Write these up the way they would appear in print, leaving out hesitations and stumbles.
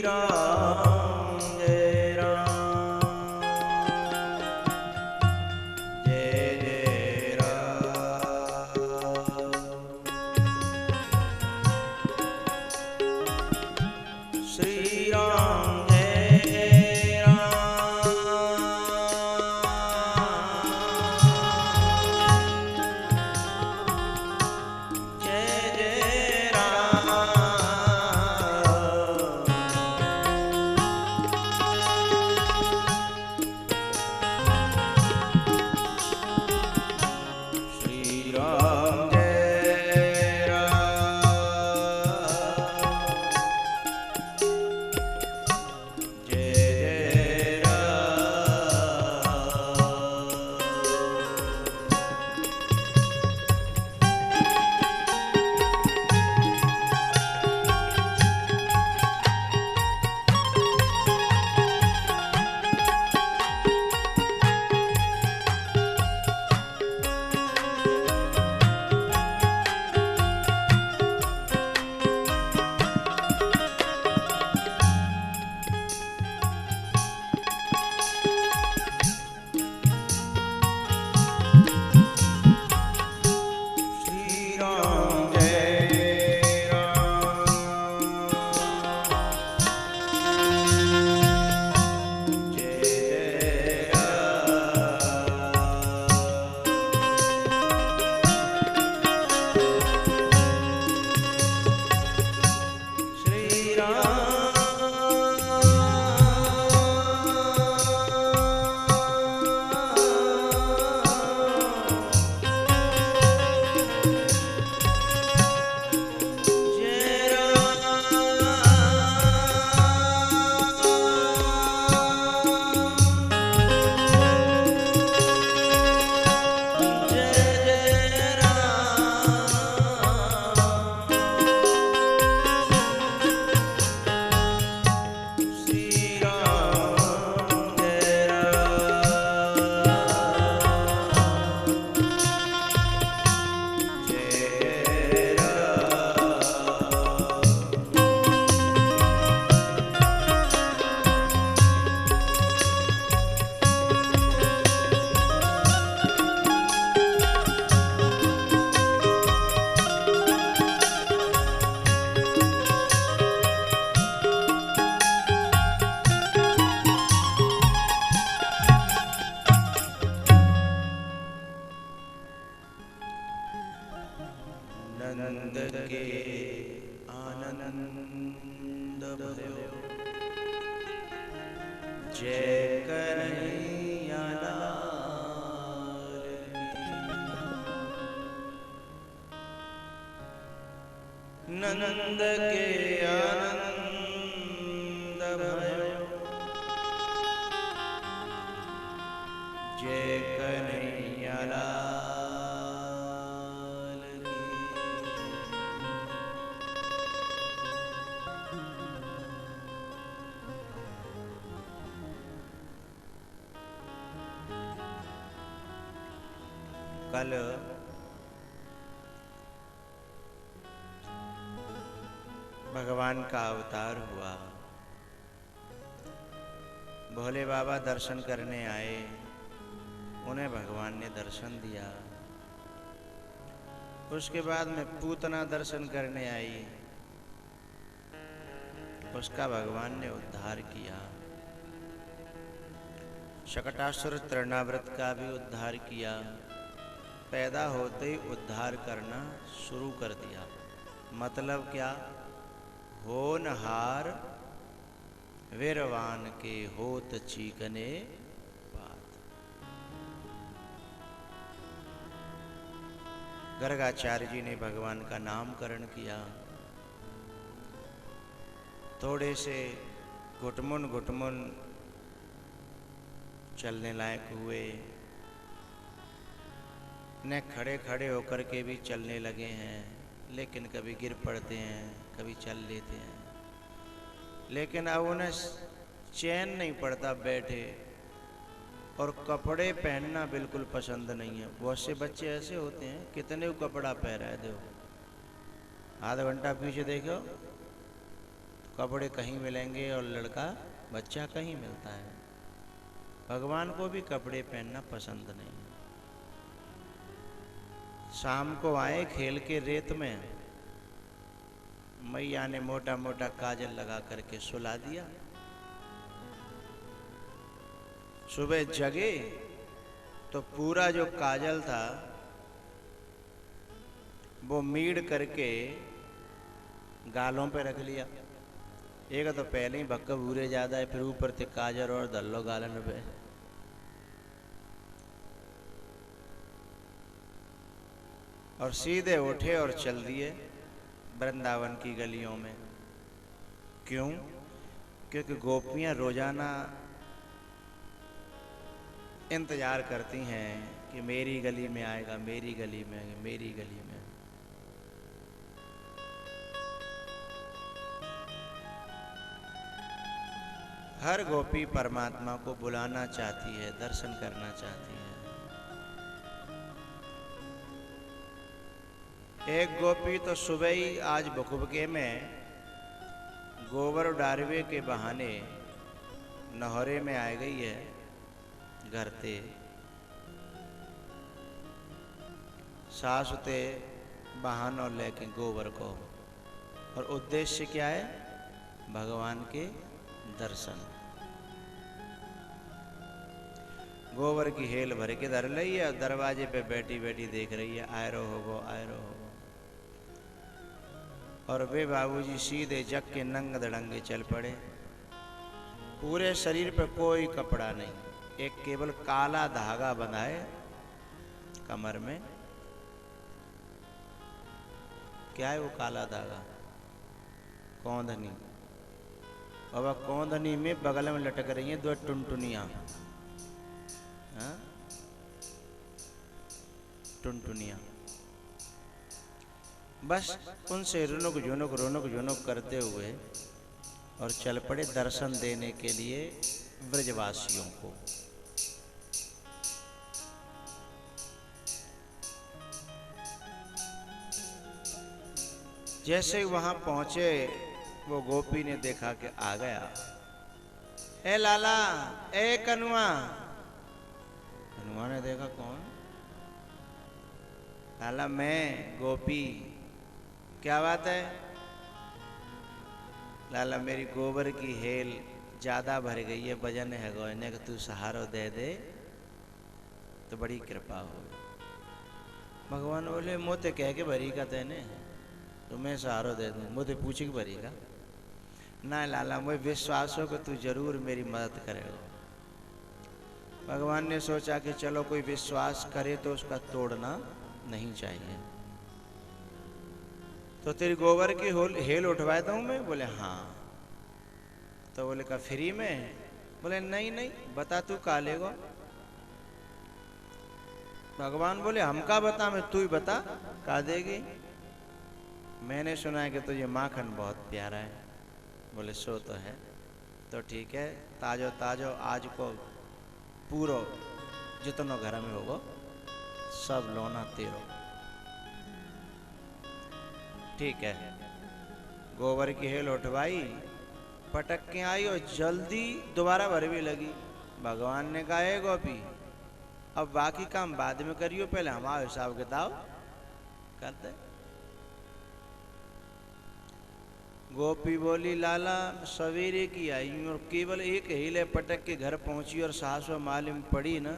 राम जय राम जय जय राम। श्री राम जय राम जय जय राम। श्री राम जय राम जय जय राम। श्री राम जय राम जय जय राम। श्री नंद के आनंद भयो जय कन्हैया लाल की। नंद के आनंद भयो जय कन्हैया लाल की। कल भगवान का अवतार हुआ। भोले बाबा दर्शन करने आए, उन्हें भगवान ने दर्शन दिया। उसके बाद में पूतना दर्शन करने आई, उसका भगवान ने उद्धार किया। शकटासुर तृणाव्रत का भी उद्धार किया। पैदा होते ही उद्धार करना शुरू कर दिया। मतलब क्या? होनहार वीरवान के होत चीकने बात। गर्गाचार्य जी ने भगवान का नामकरण किया। थोड़े से घुटमुन घुटमुन चलने लायक हुए, न खड़े खड़े होकर के भी चलने लगे हैं, लेकिन कभी गिर पड़ते हैं, कभी चल लेते हैं। लेकिन अब उन्हें चैन नहीं पड़ता बैठे, और कपड़े पहनना बिल्कुल पसंद नहीं है। बहुत से बच्चे ऐसे होते हैं, कितने कपड़ा पहना है, देखो आधा घंटा पीछे देखो कपड़े कहीं मिलेंगे और लड़का बच्चा कहीं मिलता है। भगवान को भी कपड़े पहनना पसंद नहीं। शाम को आए खेल के रेत में, मैया ने मोटा मोटा काजल लगा करके सुला दिया। सुबह जगे तो पूरा जो काजल था वो मीड़ करके गालों पे रख लिया। एक तो पहले ही भक्का भूरे ज्यादा है, फिर ऊपर से काजल और दल्लो गालन पे। और सीधे उठे और चल दिए वृंदावन की गलियों में। क्यों? क्योंकि गोपियां रोजाना इंतजार करती हैं कि मेरी गली में आएगा, मेरी गली में आएगा, मेरी गली में। हर गोपी परमात्मा को बुलाना चाहती है, दर्शन करना चाहती है। एक गोपी तो सुबह ही आज बुकुबके में गोबर डारवे के बहाने नहरे में आ गई है घर ते। सासुते बहानों लेके गोबर को, और उद्देश्य क्या है? भगवान के दर्शन। गोबर की हेल भर के धर रही है और दरवाजे पे बैठी बैठी देख रही है, आयरो होगो, आयरो होगो। और वे बाबूजी सीधे जग के नंग दड़ंगे चल पड़े। पूरे शरीर पे कोई कपड़ा नहीं, एक केवल काला धागा बंधा है कमर में। क्या है वो काला धागा? कौंधनी। और वह कौंधनी में बगल में लटक रही हैं दो टुनटुनियां। टुनटुनियां बस उनसे रुनुक झुनुक करते हुए और चल पड़े दर्शन देने के लिए ब्रजवासियों को। जैसे वहां पहुंचे वो गोपी ने देखा कि आ गया। ए लाला, ए कनुआ। कनुआ ने देखा कौन? लाला मैं गोपी। क्या बात है? लाला मेरी गोबर की हेल ज्यादा भर गई है, वजन है गोने का, तू सहारो दे दे तो बड़ी कृपा हो। भगवान बोले मोते कह के भरी का तेने, तो मैं सहारो दे दूं। मोते पूछे कि भरी का ना लाला, मुझे विश्वास हो कि तू जरूर मेरी मदद करेगा। भगवान ने सोचा कि चलो कोई विश्वास करे तो उसका तोड़ना नहीं चाहिए। तो तेरी गोबर की हेल उठवाता हूं मैं। बोले हाँ। तो बोले का फ्री में? बोले नहीं नहीं, बता तू का लेगो। भगवान बोले हम का बता, मैं तू ही बता का देगी। मैंने सुना है कि तुझे माखन बहुत प्यारा है। बोले सो तो है। तो ठीक है, ताजो ताजो आज को पूरो जितनो घर में होगो सब लोना तेरो। ठीक है। गोबर की हेल उठवाई, पटक के आई और जल्दी दोबारा भरवी लगी। भगवान ने कहा है गोपी अब बाकी काम बाद में करियो, पहले हमारा हिसाब किताब कर दे। गोपी बोली लाला सवेरे की आई हूँ और केवल एक हिले पटक के घर पहुंची और सास व मालूम पड़ी ना,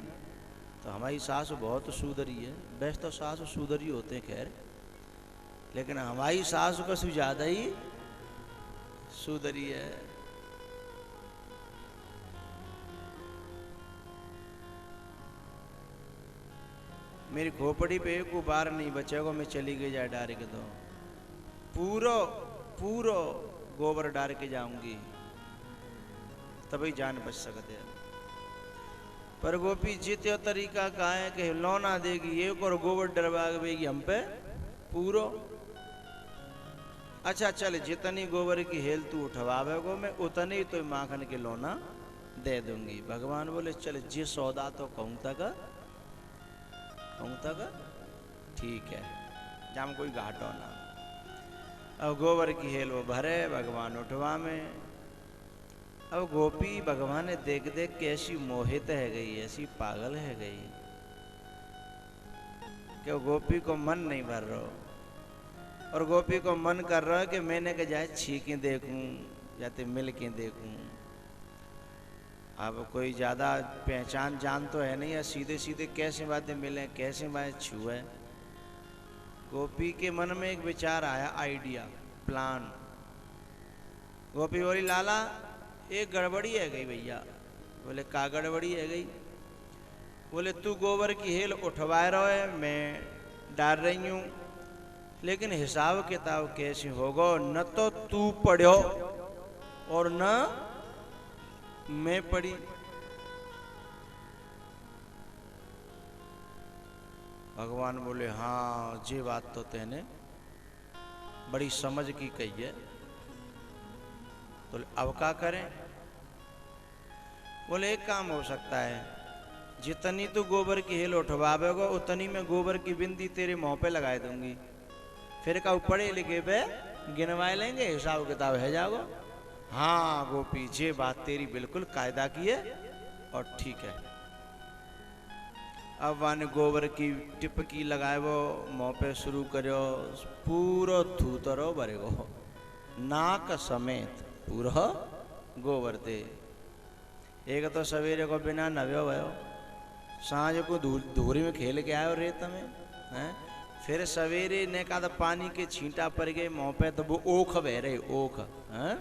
तो हमारी सास बहुत सुधरी है। वैसे तो सास सुधरी होते हैं खैर, लेकिन हमारी सास को कुछ ज्यादा ही सुधरी है। मेरी खोपड़ी पे एक बार नहीं बचेगा, मैं चली गई जाए डार के तो पूरो गोबर डार के जाऊंगी तभी जान बच सकते हैं। पर गोपी जित्यो तरीका का है कि लौना देगी एक और गोबर डरवा देगी हम पे पूरो। अच्छा चल, जितनी गोबर की हेल तू उठवावेगो मैं उतनी तो माखन के लौना दे दूंगी। भगवान बोले चल जे सौदा तो कहूं तक ठीक है, जाम कोई घाटो ना। अब गोबर की हेल वो भरे, भगवान उठवा में। अब गोपी भगवान ने देख देख के ऐसी मोहित है गई, ऐसी पागल है गई कि वो गोपी को मन नहीं भर रहा। और गोपी को मन कर रहा है कि मैंने के जाए छीके देखूं या तो मिल के देखूं। अब कोई ज्यादा पहचान जान तो है नहीं, या सीधे सीधे कैसे बातें मिले, कैसे बातें छुए। गोपी के मन में एक विचार आया, आइडिया, प्लान। गोपी बोली, लाला एक गड़बड़ी है गई भैया। बोले, का गड़बड़ी है गई? बोले, तू गोबर की हेल उठवा रहा है, मैं डाल रही हूं, लेकिन हिसाब किताब कैसे होगा? न तो तू पढ़ो और न मैं पढ़ी। भगवान बोले, हाँ ये बात तो तेने बड़ी समझ की कही है, तो अब क्या करें? बोले, एक काम हो सकता है, जितनी तू गोबर की हेल उठवावेगा उतनी मैं गोबर की बिंदी तेरे मुंह पे लगा दूंगी। फिर का पढ़े लिखे पे गिनवा लेंगे, हिसाब किताब है जाओगे। हाँ गोपी, ये बात तेरी बिल्कुल कायदा की है और ठीक है। अब वन गोबर की टिपकी लगाए वो मुंह पे शुरू करो, पूरा थूतरो भरेगो, नाक समेत पूरा गोबर दे। एक तो सवेरे को बिना नव्यो भयो, सांझ को धूरी में खेल के आयो रेत में, हैं? फिर सवेरे ने का तो पानी के छींटा पड़ गए मुंह पे, तो वो ओख बह रहे, ओख, हैं?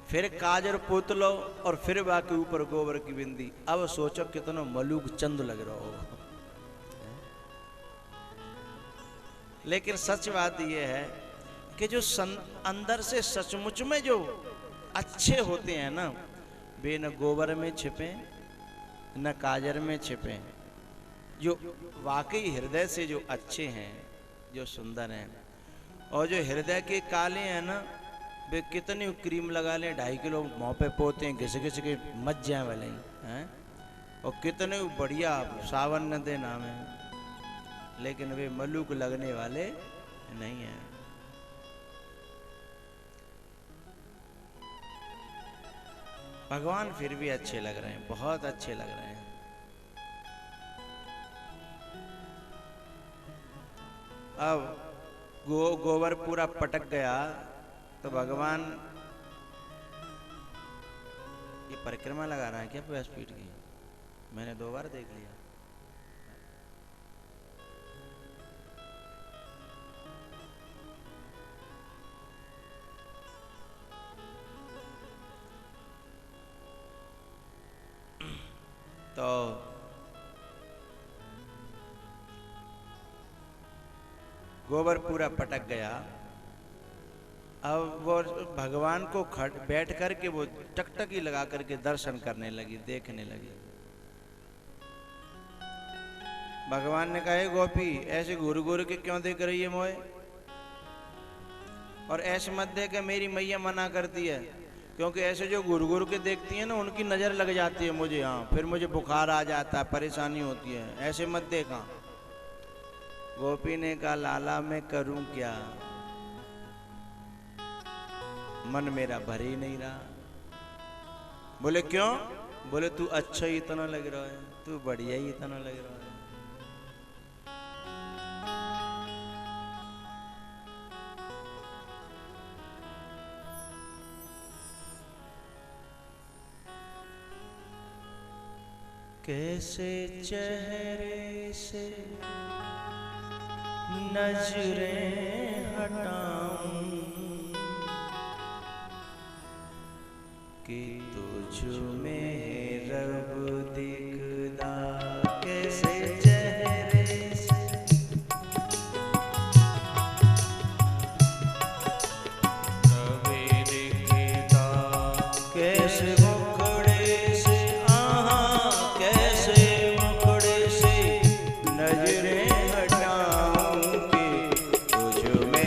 फिर काजर पोत लो और फिर बाकी ऊपर गोबर की बिंदी। अब सोचो कितना मलूक चंद लग रहा हो। लेकिन सच बात यह है कि जो अंदर से सचमुच में जो अच्छे होते हैं ना, वे न गोबर में छिपे न काजर में छिपे। जो वाकई हृदय से जो अच्छे हैं, जो सुंदर हैं, और जो हृदय के काले हैं ना, वे कितनी क्रीम लगा लें, 2.5 किलो मुँह पे पोते हैं, घिस घिस के मच जाए वाले हैं, और कितने बढ़िया सावन न दे नाम है, लेकिन वे मलूक लगने वाले नहीं हैं। भगवान फिर भी अच्छे लग रहे हैं, बहुत अच्छे लग रहे हैं। अब गोबर पूरा पटक गया तो भगवान, ये परिक्रमा लगा रहा है क्या व्यासपीठ की? मैंने 2 बार देख लिया। तो गोबर पूरा पटक गया। अब वो भगवान को बैठ करके वो टकटकी लगा करके दर्शन करने लगी, देखने लगी। भगवान ने कहा, गोपी ऐसे घूर घूर के क्यों देख रही है मोए? और ऐसे मत देख, मेरी मैया मना करती है, क्योंकि ऐसे जो घूर घूर के देखती है ना, उनकी नजर लग जाती है मुझे, हाँ फिर मुझे बुखार आ जाता है, परेशानी होती है, ऐसे मत देखा। गोपी ने कहा, लाला मैं करूं क्या, मन मेरा भर ही नहीं रहा। बोले क्यों? बोले तू अच्छा ही इतना लग रहा है, तू बढ़िया ही इतना लग रहा है। कैसे चेहरे से नजरें हटाऊं कि तुझ में रब दिखदा, कैसे चेहरे से रब दिखदा, कैसे मुखड़े से कैसे मुखड़े से नजरें हटाऊं कि तुझ में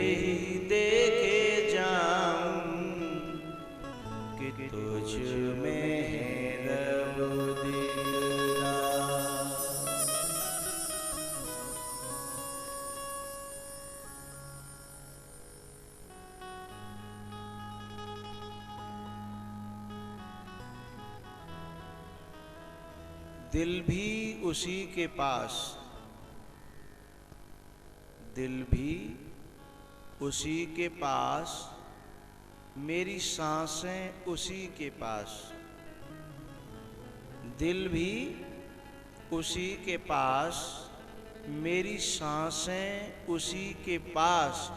ही देखे जाऊं कि तुझ में है रब दिलदार। दिल भी उसी के पास, दिल भी उसी के पास, मेरी सांसें उसी के पास। दिल भी उसी के पास, मेरी सांसें उसी के पास।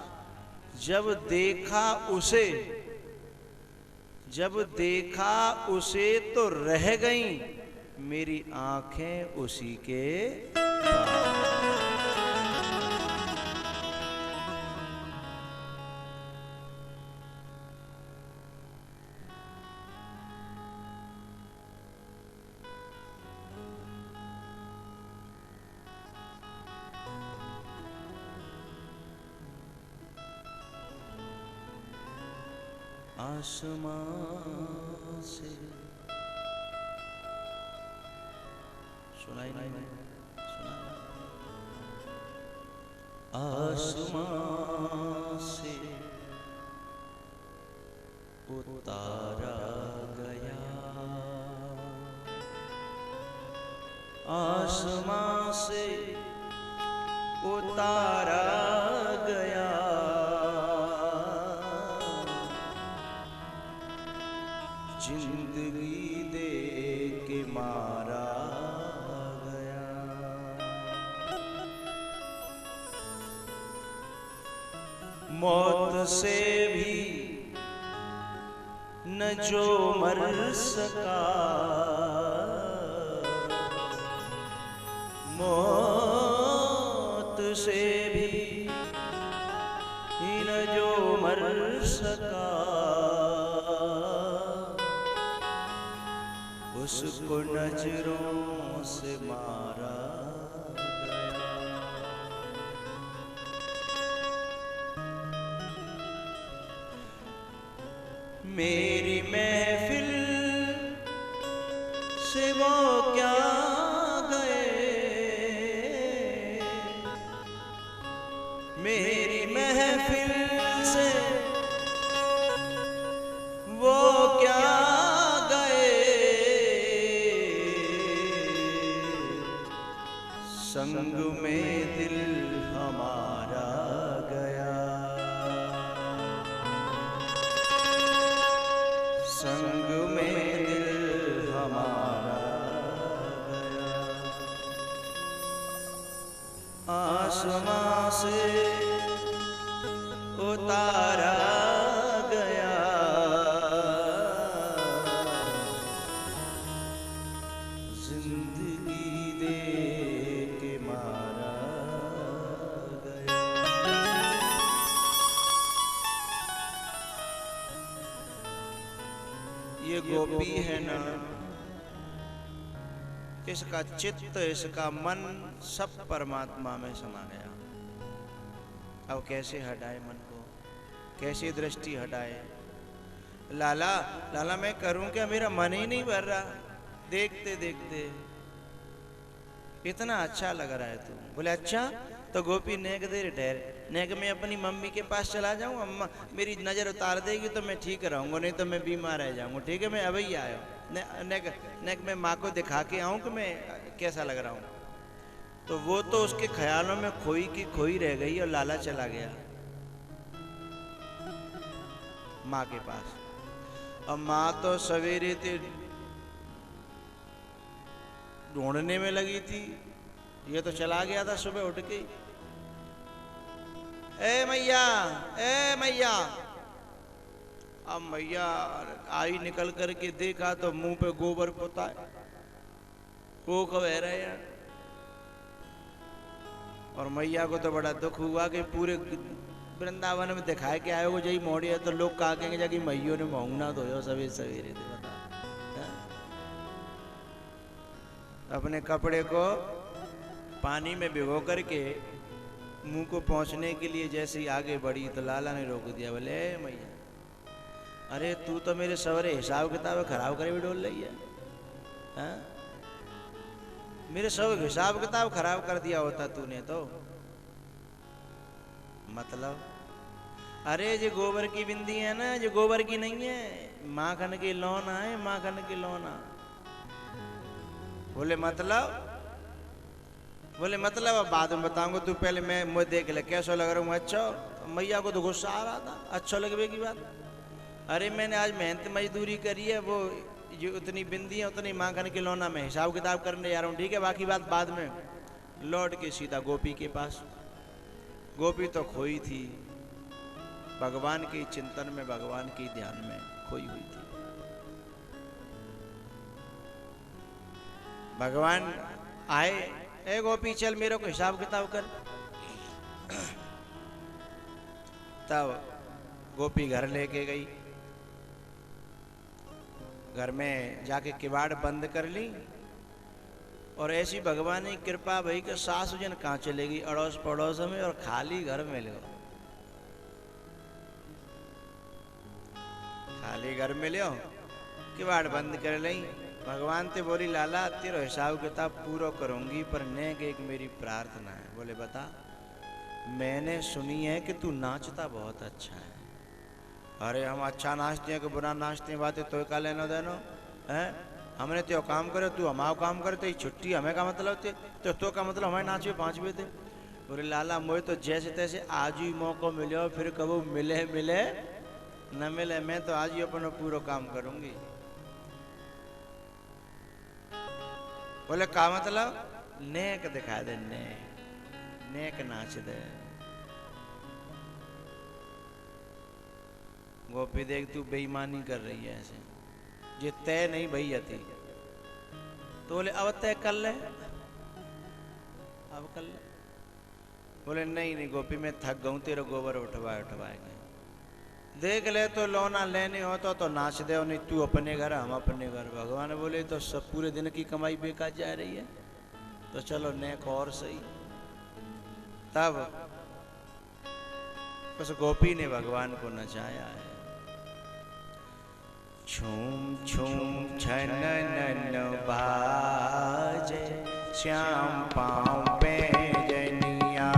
जब देखा उसे, जब देखा उसे तो रह गईं मेरी आंखें उसी के पास। आसमां से सुनाई नहीं, सुना? आसमां से उतारा गया, आसमां से उतारा गया, जिंदगी दे के मारा गया। मौत से भी न जो मर सका, मौत से भी न जो मर सका, उसको नजरों से मारा गया। मेरी महफिल से वो क्या गए, मेरी महफिल से वो क्या संग में दिल हमारा गया, संग में दिल हमारा गया। आसमां से उतारा गया, जिंदगी दे ये गोपी है ना, इसका चित्त, इसका मन सब परमात्मा में समा गया। अब कैसे हटाए मन को, कैसे दृष्टि हटाए? लाला लाला मैं करूं क्या, मेरा मन ही नहीं भर रहा। देखते देखते इतना अच्छा लग रहा है तू। बोले अच्छा, तो गोपी नेक देर ठहर, नेक मैं अपनी मम्मी के पास चला जाऊँ, अम्मा मेरी नज़र उतार देगी तो मैं ठीक रहूँगा, नहीं तो मैं बीमार रह जाऊँगा। ठीक है मैं अभी आया नेक नेक मैं माँ को दिखा के आऊँ कि मैं कैसा लग रहा हूँ। तो वो तो उसके ख्यालों में खोई की खोई रह गई और लाला चला गया माँ के पास। और माँ तो सवेरे से ढूंढने में लगी थी, ये तो चला गया था सुबह उठ के। ए मैया, ए मैया। अब मैया आई, निकल करके देखा तो मुंह पे गोबर पोता है, वो कह रहे हैं। और मैया को तो बड़ा दुख हुआ कि पूरे वृंदावन में दिखाए के आए हो जही मोड़ी है, तो लोग कहा कहेंगे जाकि मैयो ने महंगना धोयो सवेरे सवेरे। बता अपने कपड़े को पानी में भिगो करके मुंह को पहुंचने के लिए जैसे ही आगे बढ़ी तो लाला ने रोक दिया। बोले मैया, अरे तू तो मेरे सवरे हिसाब किताब खराब करे भी डोल रही है, हाँ? मेरे सब हिसाब किताब खराब कर दिया होता तूने तो। मतलब अरे जो गोबर की बिंदी है ना, जो गोबर की नहीं है, माखन की लौना है, माखन की लौना। बोले मतलब अब बाद में बताऊंगा, तू पहले मैं मुझे देख ले कैसा लग रहा हूँ। अच्छा, मैया को तो गुस्सा आ रहा था, अच्छा लगवे की बात। अरे मैंने आज मेहनत मजदूरी करी है, वो जो उतनी बिंदी है उतनी माखन की लौना में हिसाब किताब करने जा रहा हूँ, ठीक है, बाकी बात बाद में। लौट के सीधा गोपी के पास। गोपी तो खोई थी, भगवान के चिंतन में, भगवान के ध्यान में खोई हुई थी। भगवान आए, ए गोपी चल मेरे को हिसाब किताब कर। तब गोपी घर लेके गई, घर में जाके किवाड़ बंद कर ली। और ऐसी भगवान की कृपा भई कि सासु जन कहाँ चलेगी, अड़ोस पड़ोस में, और खाली घर में ले, खाली घर में लियो, किवाड़ बंद कर ली। भगवान ते बोली लाला तेरा हिसाब किताब पूरा करूंगी, पर नेक एक मेरी प्रार्थना है। बोले बता। मैंने सुनी है कि तू नाचता बहुत अच्छा है। अरे हम अच्छा नाचते हैं कि बुरा नाचते हैं, बातें तो का लेना देनो है। हमने तो काम करे, तू हमारा काम करे, तो छुट्टी हमें का मतलब थे, तो का मतलब हमें नाचे 5 बजे थे। बोले लाला मुझे तो जैसे तैसे आज ही मौका मिले, फिर कबो मिले मिले न मिले, मैं तो आज ही अपना पूरा काम करूंगी। बोले का मतलब? नेक दिखा दे, नेक नाच दे। गोपी देख तू बेईमानी कर रही है ऐसे, ये तय नहीं भैया थी। तो बोले अब तय कर ले, अब कर ले। बोले नहीं गोपी मैं थक गऊं, तेरा गोबर उठवाए के देख ले, तो लौना लेने हो तो नाच दे, नहीं तू अपने घर हम अपने घर। भगवान बोले तो सब पूरे दिन की कमाई बेकार जा रही है, तो चलो नेक और सही। तब उस गोपी ने भगवान को नचाया है। छूम छूम छनन बाजे, श्याम पाँव पे जनिया।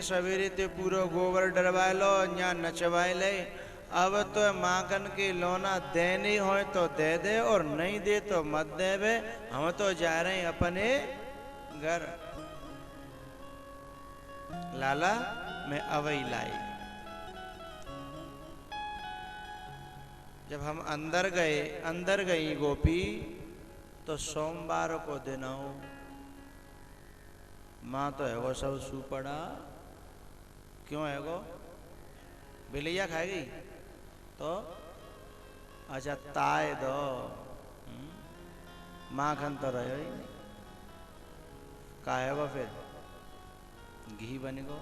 सवेरे ते पूरो गोबर डरवा लो या नचवाए ले। अब तो माखन के लोना देनी हो तो दे दे और नहीं दे तो मत देवे। हम तो जा रहे हैं अपने घर। लाला मैं अवई लाई। जब हम अंदर गई गोपी तो सोमवार को दिन हो। माँ तो है वो सब सू पड़ा। क्यों है वो? बिलैया खाएगी तो अच्छा ताए दो। माखन तो रहो ही नहीं। का है वो फिर? घी बन गो।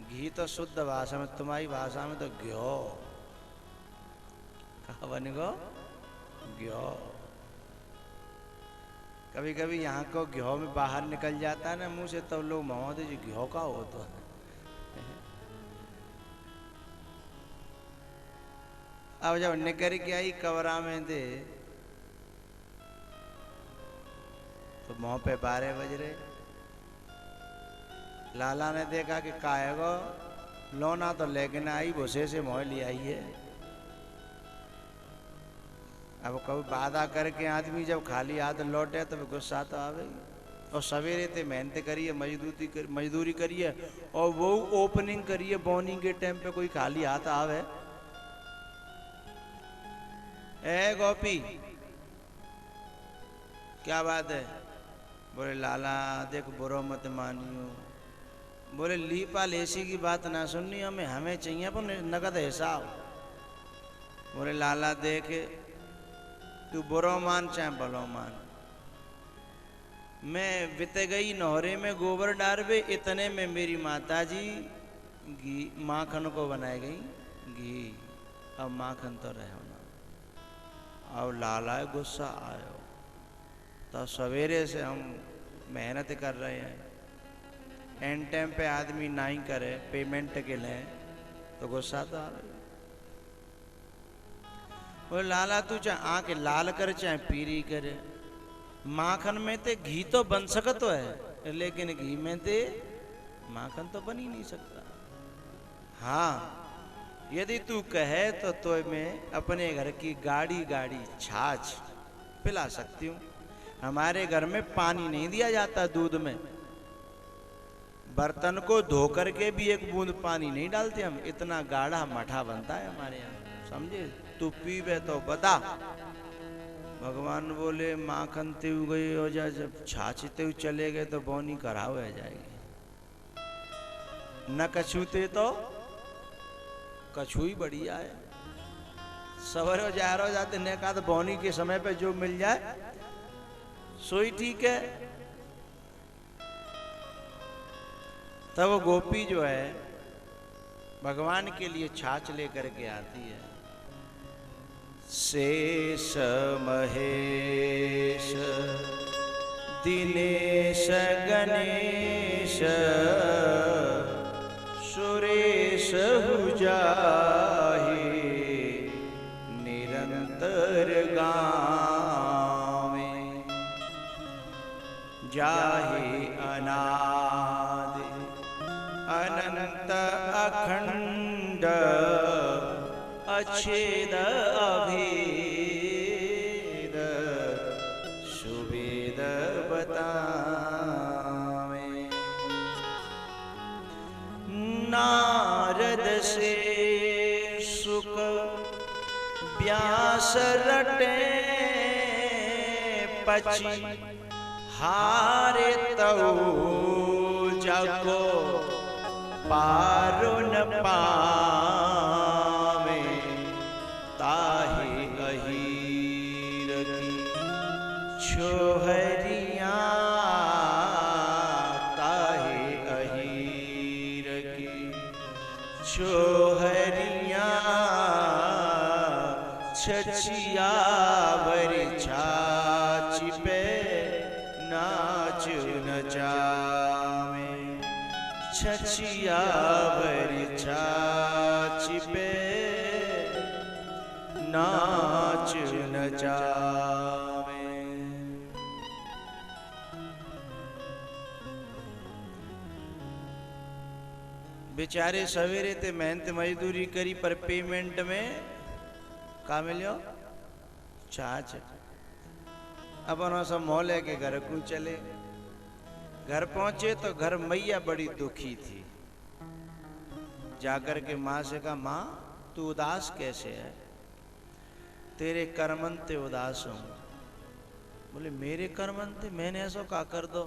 घी तो शुद्ध भाषा में, तुम्हारी भाषा में तो घ्यो। कहा बन गो? घ्यो। कभी कभी यहाँ को घ्यो में बाहर निकल जाता है ना मुंह से, तब लोग मोहम्मद जी घ्यो का हो तो अब जब निकर के आई कवरा में दे तो मुंह पे 12 बज रहे। लाला ने देखा कि काहेगो लोना तो लेकिन आई भूसे से मोह ले आई है। अब कभी वादा करके आदमी जब खाली हाथ लौटे तो गुस्सा तो आवे। और सवेरे ते मेहनत करिए, मजदूरी करिए और वो ओपनिंग करिए बॉर्निंग के टाइम पे कोई खाली हाथ आवे। ए गोपी क्या बात है? बोले लाला देख बुरो मत मानियो। बोले लीपा लेसी की बात ना सुननी हमें चाहिए पर नगद हिसाब। बोले लाला देख तू बुरो मान चाहे भलो मान, मैं बीते गई नौरे में गोबर डारवे इतने में मेरी माता जी घी माखन को बनाई गई घी। अब माखन तो रहे ना। अब लाला गुस्सा आयो तो सवेरे से हम मेहनत कर रहे हैं, एंड टाइम पे आदमी नहीं करे पेमेंट के लिए तो गुस्सा तो आ रहा। बोले लाला तू चाहे आके लाल कर चाहे पीरी करे, माखन में ते घी तो बन सकत है लेकिन घी में ते माखन तो बन ही नहीं सकता। हाँ यदि तू कहे तो मैं अपने घर की गाड़ी छाछ पिला सकती हूँ। हमारे घर में पानी नहीं दिया जाता दूध में। बर्तन को धो करके भी एक बूंद पानी नहीं डालते हम, इतना गाढ़ा मठा बनता है हमारे यहाँ, समझे? तू पीवे तो बता। भगवान बोले माखन ते गई हो जा, जब छाछते चले गए तो बोनी कराव है जाएगी। न कछूते तो कछू ही बढ़िया है। सवरो जा रहो जाते ने कहा तो बोनी के समय पे जो मिल जाए सोई ठीक है। तब वो गोपी जो है भगवान के लिए छाछ लेकर के आती है। शेष महेश दिनेश गणेश सुरेश हुजाहि निरंतर गावे जाहि अनादि अनंत अखंड अच्छेद अभेद सुवेद बतावे। नारद से सुख व्यास रटे पची हारे तऊ जगो पारुन पावे ताहि अहीर की छोहरिया ताहि अहीर की छोहरिया छछिया भरी छाछ पे नाच नचावे छछिया भरी छाछ पे नाच नचावे। बेचारे सवेरे ते मेहनत मजदूरी करी पर पेमेंट में का मिलो छाछ। अपन सब मोहल्ले के घर को चले। घर पहुंचे तो घर मैया बड़ी दुखी थी। जाकर के माँ से कहा, माँ तू उदास कैसे है? तेरे कर्मंते उदास हूं। बोले मेरे कर्मंते? मैंने ऐसा का कर दो?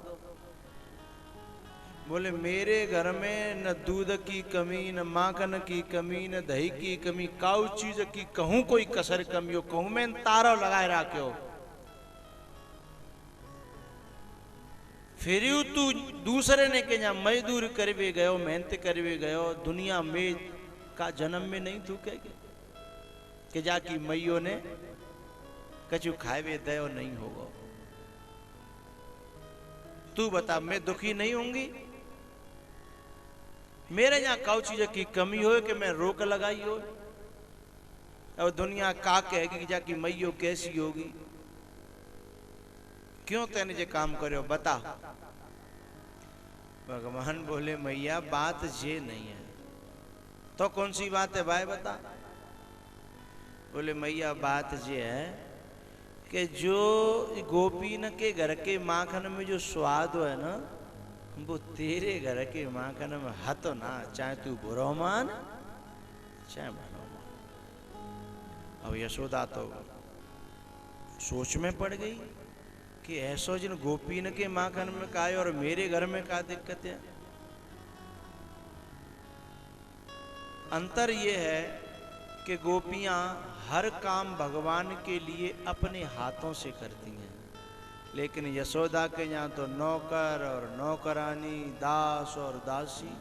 बोले मेरे घर में न दूध की कमी, न माखन की कमी, न दही की कमी, काउ चीज की कहूं कोई कसर कमी हो, कहूं मैं तारो लगाए राख्यो। फिर तू दूसरे ने के मजदूर करवे गयो, मेहनत करवे गयो, दुनिया में का जन्म में नहीं थूके कि जाकी मैयो ने कछु खाए दयो नहीं होगा। तू बता मैं दुखी नहीं होंगी? मेरे यहाँ काउ चीज की कमी हो कि मैं रोक लगाई हो? और दुनिया का कहेगी कि जाकी मैयो कैसी होगी? क्यों तेने जे काम करो बता। भगवान बोले मैया बात ये नहीं है। तो कौन सी बात है भाई बता? बोले मैया बात ये है कि जो गोपीन के घर के माखन में जो स्वाद है ना, वो तेरे घर के माखन में हतो ना, चाहे तू बुरो मान चाहे भलो मान। अब यशोदा तो सोच में पड़ गई कि ऐसो जिन गोपीन के माखन में का है और मेरे घर में का दिक्कत है। अंतर ये है कि गोपियां हर काम भगवान के लिए अपने हाथों से करती हैं, लेकिन यशोदा के यहाँ तो नौकर और नौकरानी, दास और दासी।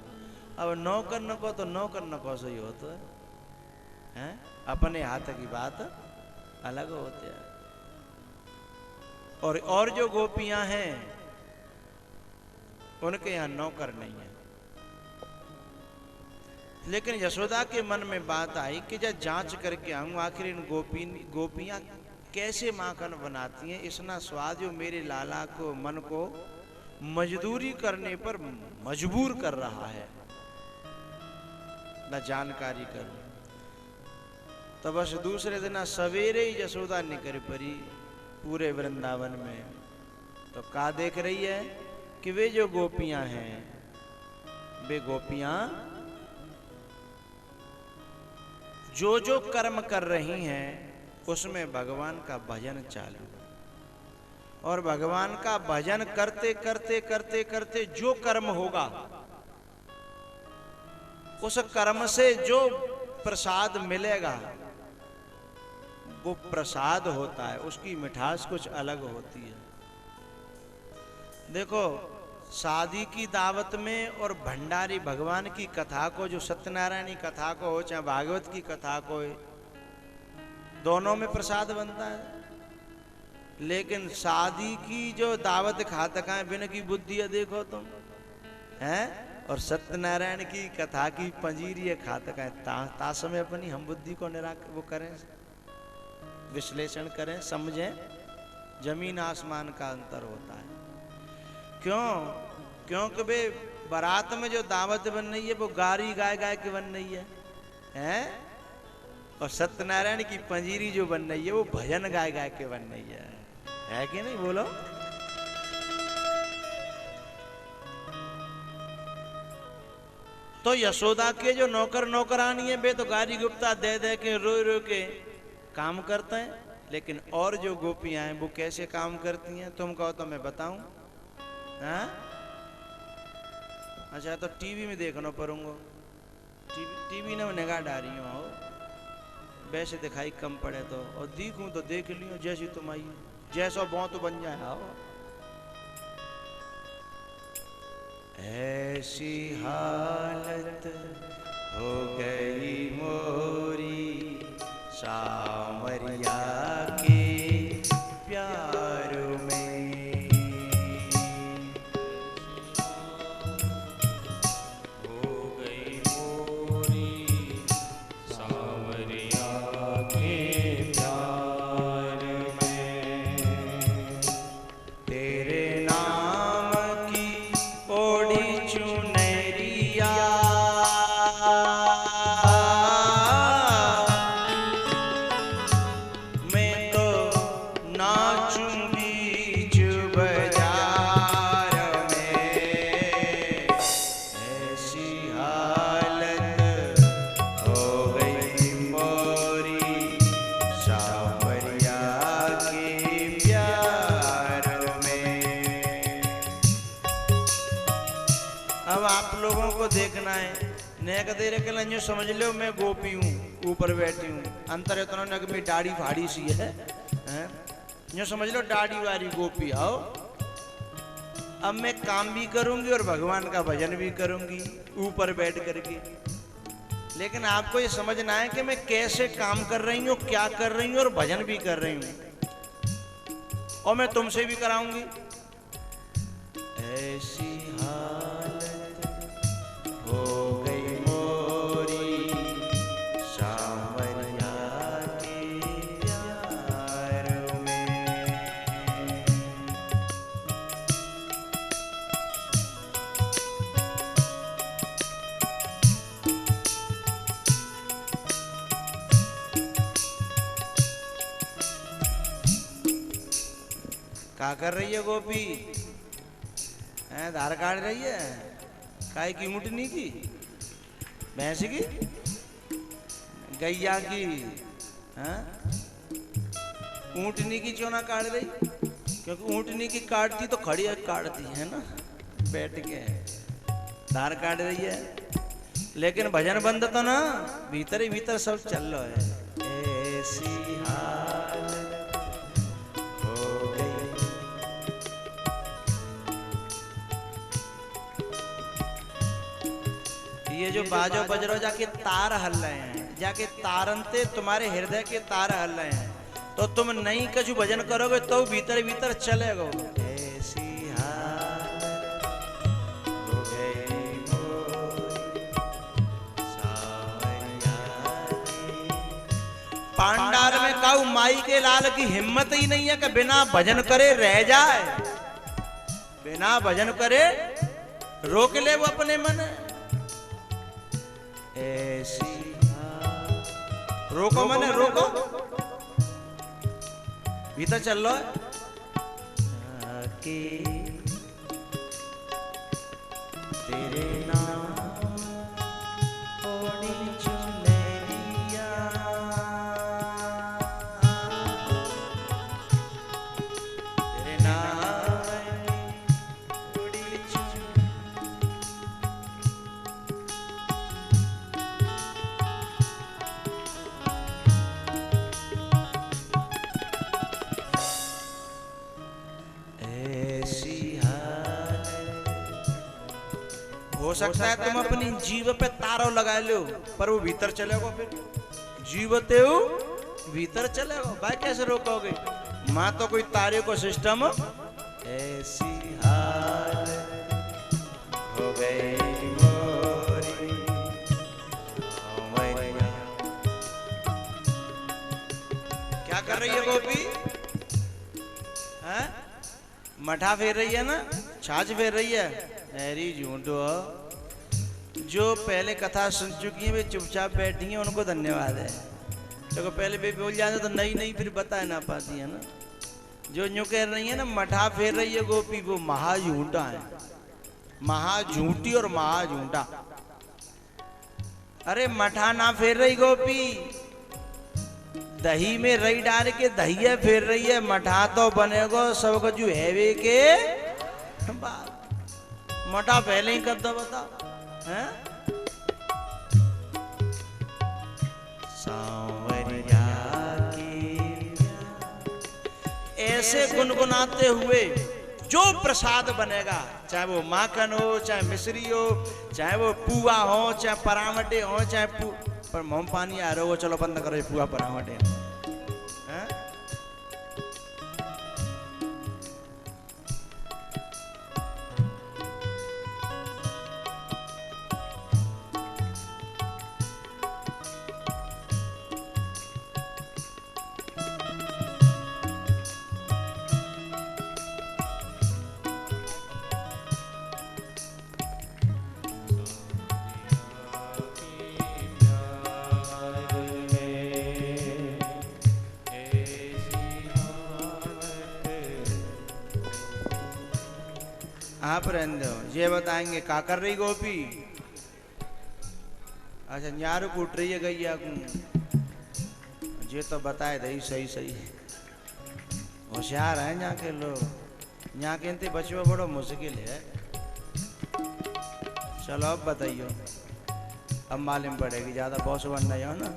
अब नौकर नको तो नौकर नको सही होता है, अपने हाथ की बात अलग होती है। और जो गोपियां हैं उनके यहाँ नौकर नहीं है। लेकिन यशोदा के मन में बात आई कि जब जांच करके आऊं आखिर इन गोपियां कैसे माखन बनाती हैं, इतना स्वाद जो मेरे लाला को मन को मजदूरी करने पर मजबूर कर रहा है, न जानकारी करूं। तो बस दूसरे दिन सवेरे ही यशोदा निकल पड़ी पूरे वृंदावन में। तो का देख रही है कि वे जो गोपियां हैं, वे गोपियां जो जो कर्म कर रही हैं उसमें भगवान का भजन चालू, और भगवान का भजन करते करते करते करते जो कर्म होगा उस कर्म से जो प्रसाद मिलेगा वो प्रसाद होता है, उसकी मिठास कुछ अलग होती है। देखो शादी की दावत में और भंडारी भगवान की कथा को, जो सत्यनारायणी कथा को हो चाहे भागवत की कथा को, दोनों में प्रसाद बनता है। लेकिन शादी की जो दावत खाता का बिन की बुद्धि है देखो तुम हैं, और सत्यनारायण की कथा की पंजीरी खाता का ताश में अपनी हम बुद्धि को वो करें, विश्लेषण करें, समझें। जमीन आसमान का अंतर होता है। क्यों? क्योंकि वे बारात में जो दावत बन रही है वो गारी गाय गाय के बन रही है, और सत्यनारायण की पंजीरी जो बन रही है वो भजन गाय गाय के बन रही है कि नहीं? बोलो। तो यशोदा के जो नौकर नौकरानी है वे तो गारी गुप्ता दे दे के रो रो के काम करते हैं, लेकिन और जो गोपियां हैं वो कैसे काम करती हैं तुम कहो तो मैं बताऊं? अच्छा तो टीवी में देखना पड़ूंगा, टीवी ने निगाह डाली हो, वैसे दिखाई कम पड़े तो, और देखूं तो देख लियो जैसी तुम आई, जैसा बो तो बन जाए। आओ ऐसी हालत हो गई मोरी सामरिया के प्यार में, हो गई मोरी सामरिया के प्यार में, तेरे नाम की ओढ़ी चुनरिया नाचूं बीच बाजार में, ऐसी हालत हो गई मोरी सांवरिया के प्यार में। अब आप लोगों को देखना है, नेक देर के लंजो समझ लो मैं गोपी हूँ, ऊपर बैठी हूँ, अंतर इतना न कि मेरी दाढ़ी फाड़ी सी है, जो समझ लो दाढ़ी वाली गोपी आओ। अब मैं काम भी करूंगी और भगवान का भजन भी करूंगी ऊपर बैठ करके। लेकिन आपको ये समझना है कि मैं कैसे काम कर रही हूँ, क्या कर रही हूँ और भजन भी कर रही हूँ, और मैं तुमसे भी कराऊंगी। ऐसी हालत हो गई मोरी सांवरिया के प्यार में। क्या कर रही है गोपी? धार काट रही है? काय की? ऊँटनी की, भैंस की, गैया की? ऊँटनी की क्यों ना काट रही? क्योंकि ऊँटनी की काटती तो खड़ी काटती है ना, बैठ के धार काट रही है। लेकिन भजन बंद तो ना, भीतर ही भीतर सब चल रहा है। ऐसी हालत हो गई। ये जो बाजो बजरो जाके तार हल रहे हैं, जाके तारनते तुम्हारे हृदय के तार हल रहे हैं, तो तुम नहीं कछु भजन करोगे तो भीतर भीतर चलेगो। ऐसी हालत हो गई मोरी सांवरिया की। पांडाल में काऊ माई के लाल की हिम्मत ही नहीं है कि बिना भजन करे रह जाए, बिना भजन करे रोक ले वो अपने मन। ऐसी रोको मने रोको, भीतर चल लो के तेरे नाम ओढ़ी चुनरिया, तेरे नाम ओढ़ी चुनरिया। हो सकता है तुम अपनी जीव पे तारो लगा लो, पर वो भीतर चलेगा, फिर जीवते हो भीतर चलेगा, भाई कैसे रोकोगे? माँ तो कोई तारे को सिस्टम। ऐसी हालत हो गई मोरी सांवरिया। क्या कर रही है गोपी? मठा फेर रही है ना, छाछ फेर रही है। अरे झूठो, जो पहले कथा सुन चुकी है वे चुपचाप बैठी हैं, उनको धन्यवाद है। तो पहले वे बोल जाते तो नहीं फिर बता ना पाती है ना। जो यूं कह रही है ना मठा फेर रही है गोपी, वो महा झूठा है, महा झूठी और महा झूठा। अरे मठा ना फेर रही गोपी, दही में रही डाल के दहिया फेर रही है। मठा तो बनेगो सब जो हैवे के बात, मठा पहले ही कर दो, बताओ हैं? सांवरिया की ऐसे गुनगुनाते हुए जो प्रसाद बनेगा, चाहे वो माखन हो, चाहे मिश्री हो, चाहे वो पुआ हो, चाहे परामठे हो, चाहे पर मुंह पानी आ रहा हो, चलो बंद करो ये पुआ परामठे। आप रहने दो, ये बताएंगे का कर रही गोपी। अच्छा न्यारू कूट रही है गैया को, ये तो बताए दही सही सही। होशियार है यहाँ के लोग, यहाँ के इनते बचवा बड़ो मुश्किल है। चलो अब बताइयो, अब मालूम पड़ेगी, ज्यादा बॉस बन रही हो ना।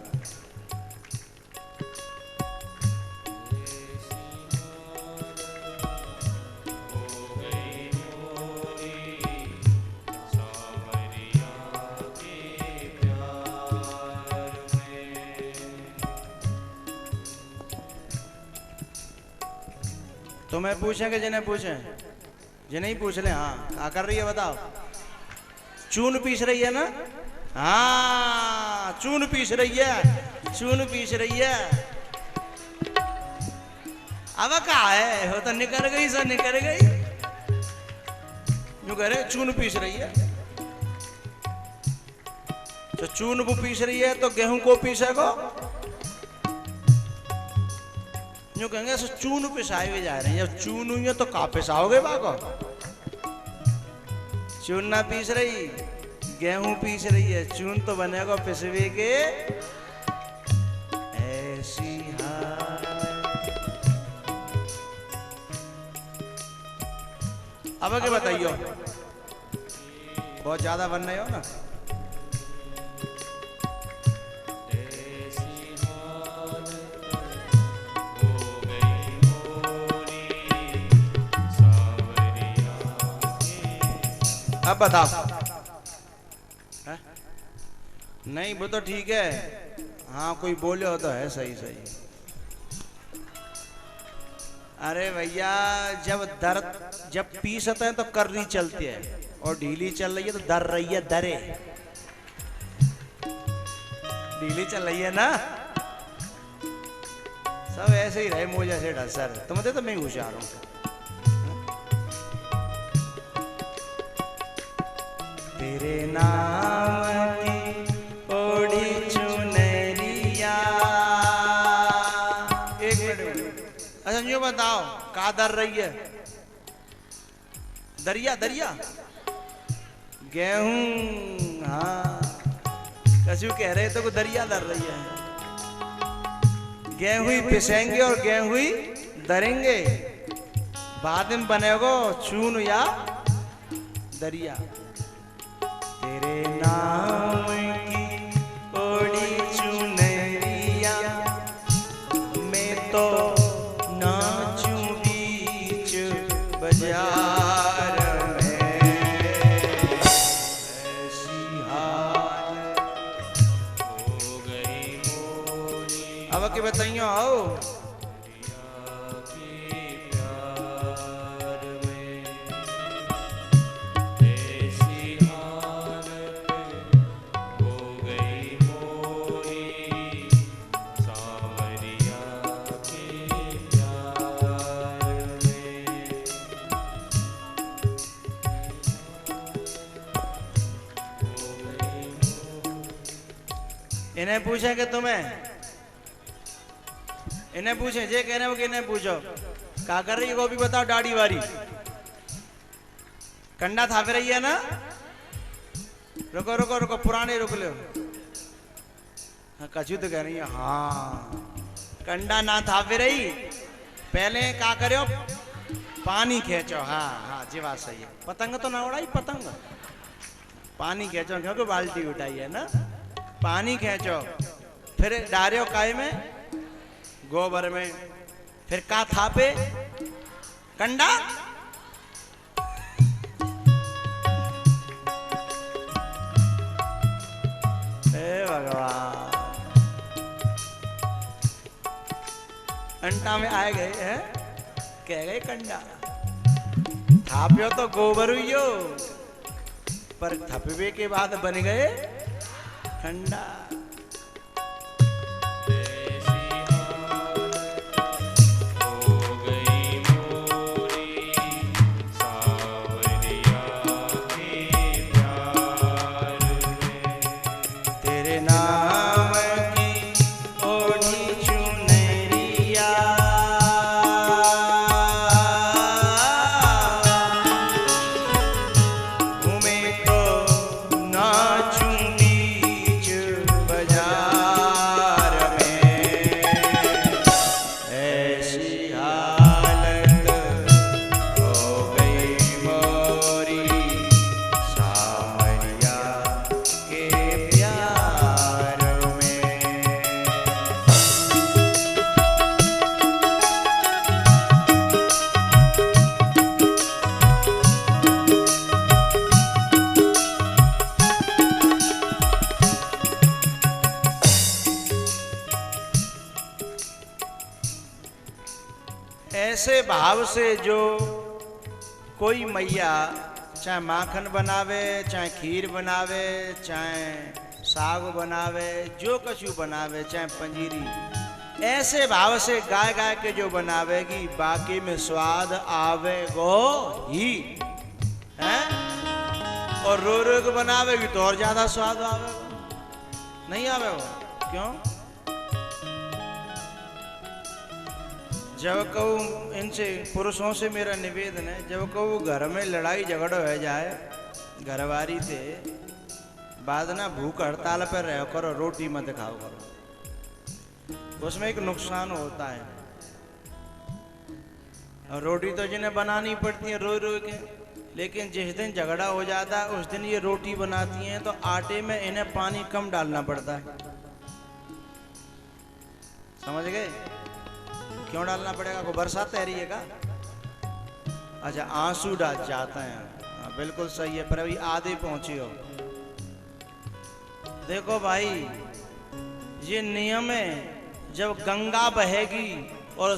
तुम्हें पूछेंगे जिन्हें पूछे, जिन्हें ही पूछ ले। हाँ क्या कर रही है बताओ? चून पीस रही है ना? हाँ चून पीस रही है, चून पीस रही है। अब कहा है हो तो निकल गई, सो निकल गई। यूं कह रहे चून पीस रही है, तो चून को पीस रही है तो गेहूं को पीसेगो। यूं कहेंगे चून पिसाए हुए जा रहे हैं, जब चून हुई है तो का पिसाओगे बाको? चून ना पीस रही, गेहूं पीस रही है, चून तो बनेगा पिसवे के। ऐसी अब आगे बताइयो, बहुत ज्यादा बन रहे हो ना। अब बताओ। नहीं वो तो ठीक है, हाँ कोई बोले हो तो है सही सही। अरे भैया जब पीसते हैं तो कर्री चलती है, और ढीली चल रही है तो दर रही है दरे। ढीली चल रही है ना, सब ऐसे ही रहे मुझे से डसर। तुम तो मैं होशियार हूं। तेरे नाम की ओढ़ी चुनरिया। एक मिनट, अच्छा यूं बताओ का दर रही है? दरिया दरिया गेहूं। हाँ कछु कह रहे तो दरिया दर रही है। गेहूं ही पिसेंगे और गेहूं ही दरेंगे, बाद में बनेगा चून या दरिया। तेरे नाम की ओढ़ी चुनरिया, मैं तो नाचूं बीच बाजार में। ऐसी हालत हो गई मोरी। अब के बताइयो आओ। इन्हें पूछे कि तुम्हें, इन्हें पूछे जे कह रहे हो कि इन्हें पूछो क्या कर रही है वो भी बताओ। दाढ़ी वारी कंडा थापे रही है ना? रुको रुको रुको, पुराने रुक लो। हाँ कछु तो कह रही है। हाँ कंडा ना थापे रही, पहले क्या करो पानी खींचो। हाँ हाँ जी बात सही है। पतंग तो ना उड़ाई, पतंग पानी खींचो, क्योंकि बाल्टी उठाई है ना। पानी खींचो, फिर डारियो काय में, गोबर में, फिर का थापे कंडा। हे भगवान, अंटा में आए गए हैं, कह गए कंडा। थापियो तो गोबर हुई, पर थपवे के बाद बन गए ठंडा। ऐसे भाव से जो कोई मैया चाहे माखन बनावे, चाहे खीर बनावे, चाहे साग बनावे, जो कछु बनावे, चाहे पंजीरी, ऐसे भाव से गाय गाय के जो बनावेगी बाकी में स्वाद आवेगो ही है। और रो रो के बनावेगी तो और ज्यादा स्वाद आवेगा, नहीं आवेगा। क्यों? जब कहूँ इनसे पुरुषों से मेरा निवेदन है, जब कहूँ घर में लड़ाई झगड़ा हो जाए घरवारी से, बाद ना भूख हड़ताल पर रहो करो, रोटी मत खाओ करो, उसमें एक नुकसान होता है। और रोटी तो जिन्हें बनानी पड़ती है रो रो के, लेकिन जिस दिन झगड़ा हो जाता है उस दिन ये रोटी बनाती हैं तो आटे में इन्हें पानी कम डालना पड़ता है। समझ गए? क्यों डालना पड़ेगा? को बरसात तैयारी है का? अच्छा, आंसू डाल जाते हैं। हाँ, बिल्कुल सही है, पर अभी आधे पहुंचे हो। देखो भाई, ये नियम है, जब गंगा बहेगी और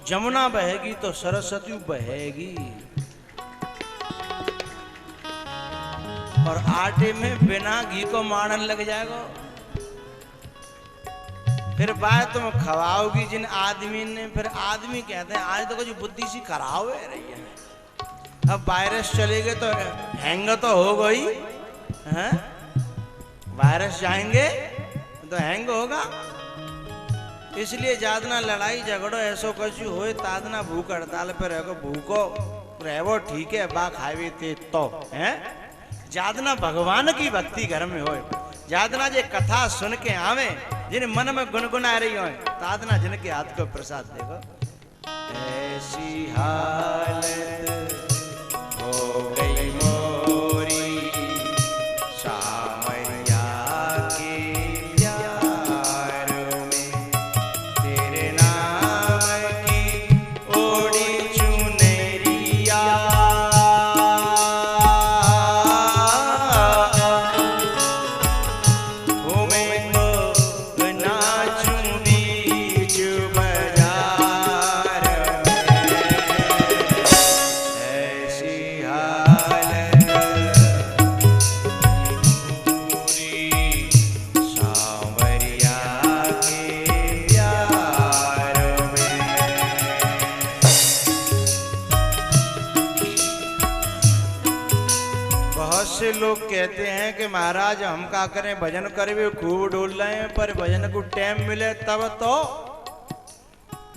जमुना बहेगी तो सरस्वती बहेगी। और आटे में बिना घी को माड़न लग जाएगा, फिर बात तुम खवाओगी जिन आदमी ने, फिर आदमी कहते हैं आज तो कुछ बुद्धि सी खराब है रही है। अब वायरस चलेगे तो हैंग तो हो गई है, वायरस जाएंगे तो हैंग होगा। इसलिए ज्यादा लड़ाई झगड़ो ऐसो कछु होए तादना भूख हड़ताल पे रहो, भूखो रहो ठीक है, बा खावे ते तो है। ज्यादा भगवान की भक्ति घर में होए, ज्यादा जे कथा सुन के आवे, जिन मन में गुनगुना रही हो तादना जिनके हाथ को प्रसाद देखो। ऐसी हालत हो गई मोरी सामरिया के प्यार में, तेरे नाम की ओढ़ी चुनरिया, लोग कहते हैं कि महाराज हम का करें, भजन करे खूब डोल रहे हैं, पर भजन को टाइम मिले तब तो।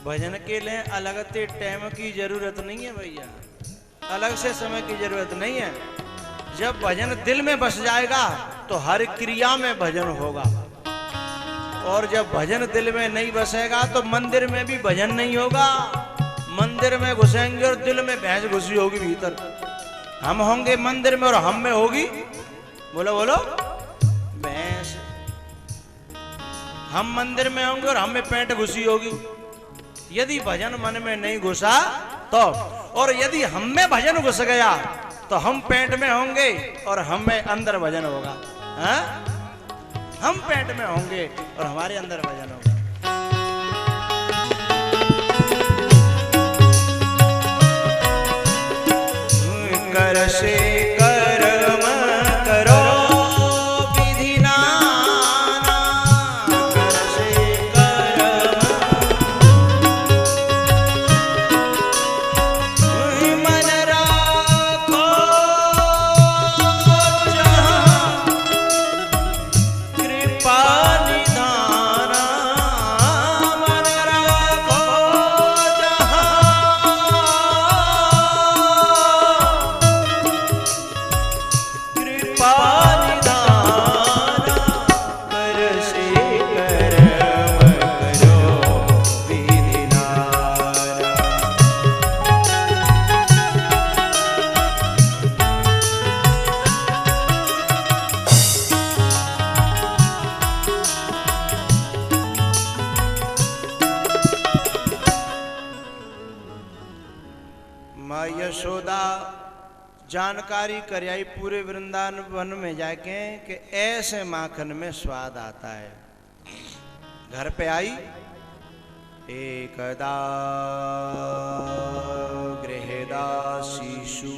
भजन के लिए अलग से टाइम की जरूरत नहीं है भैया, अलग से समय की जरूरत नहीं है। जब भजन दिल में बस जाएगा तो हर क्रिया में भजन होगा, और जब भजन दिल में नहीं बसेगा तो मंदिर में भी भजन नहीं होगा। मंदिर में घुसेंगे और दिल में भैंस घुसी होगी भीतर, हम होंगे मंदिर में और हम में होगी, बोलो बोलो, भैंस। हम मंदिर में होंगे और हम में पेंट घुसी होगी। यदि भजन मन में नहीं घुसा तो, और यदि हम में भजन घुस गया तो हम पेंट में होंगे और हम में अंदर भजन होगा। हा? हम पेंट में होंगे और हमारे अंदर भजन होगा। कर से कर्म करो विधि नाना, कर से कर्म मन राखो जहाँ कृपा निधाना, मन राखो माँ यशोदा जानकारी कराई पूरे वृंदावन में जाके कि ऐसे माखन में स्वाद आता है। घर पे आई एकदा गृहदासीषु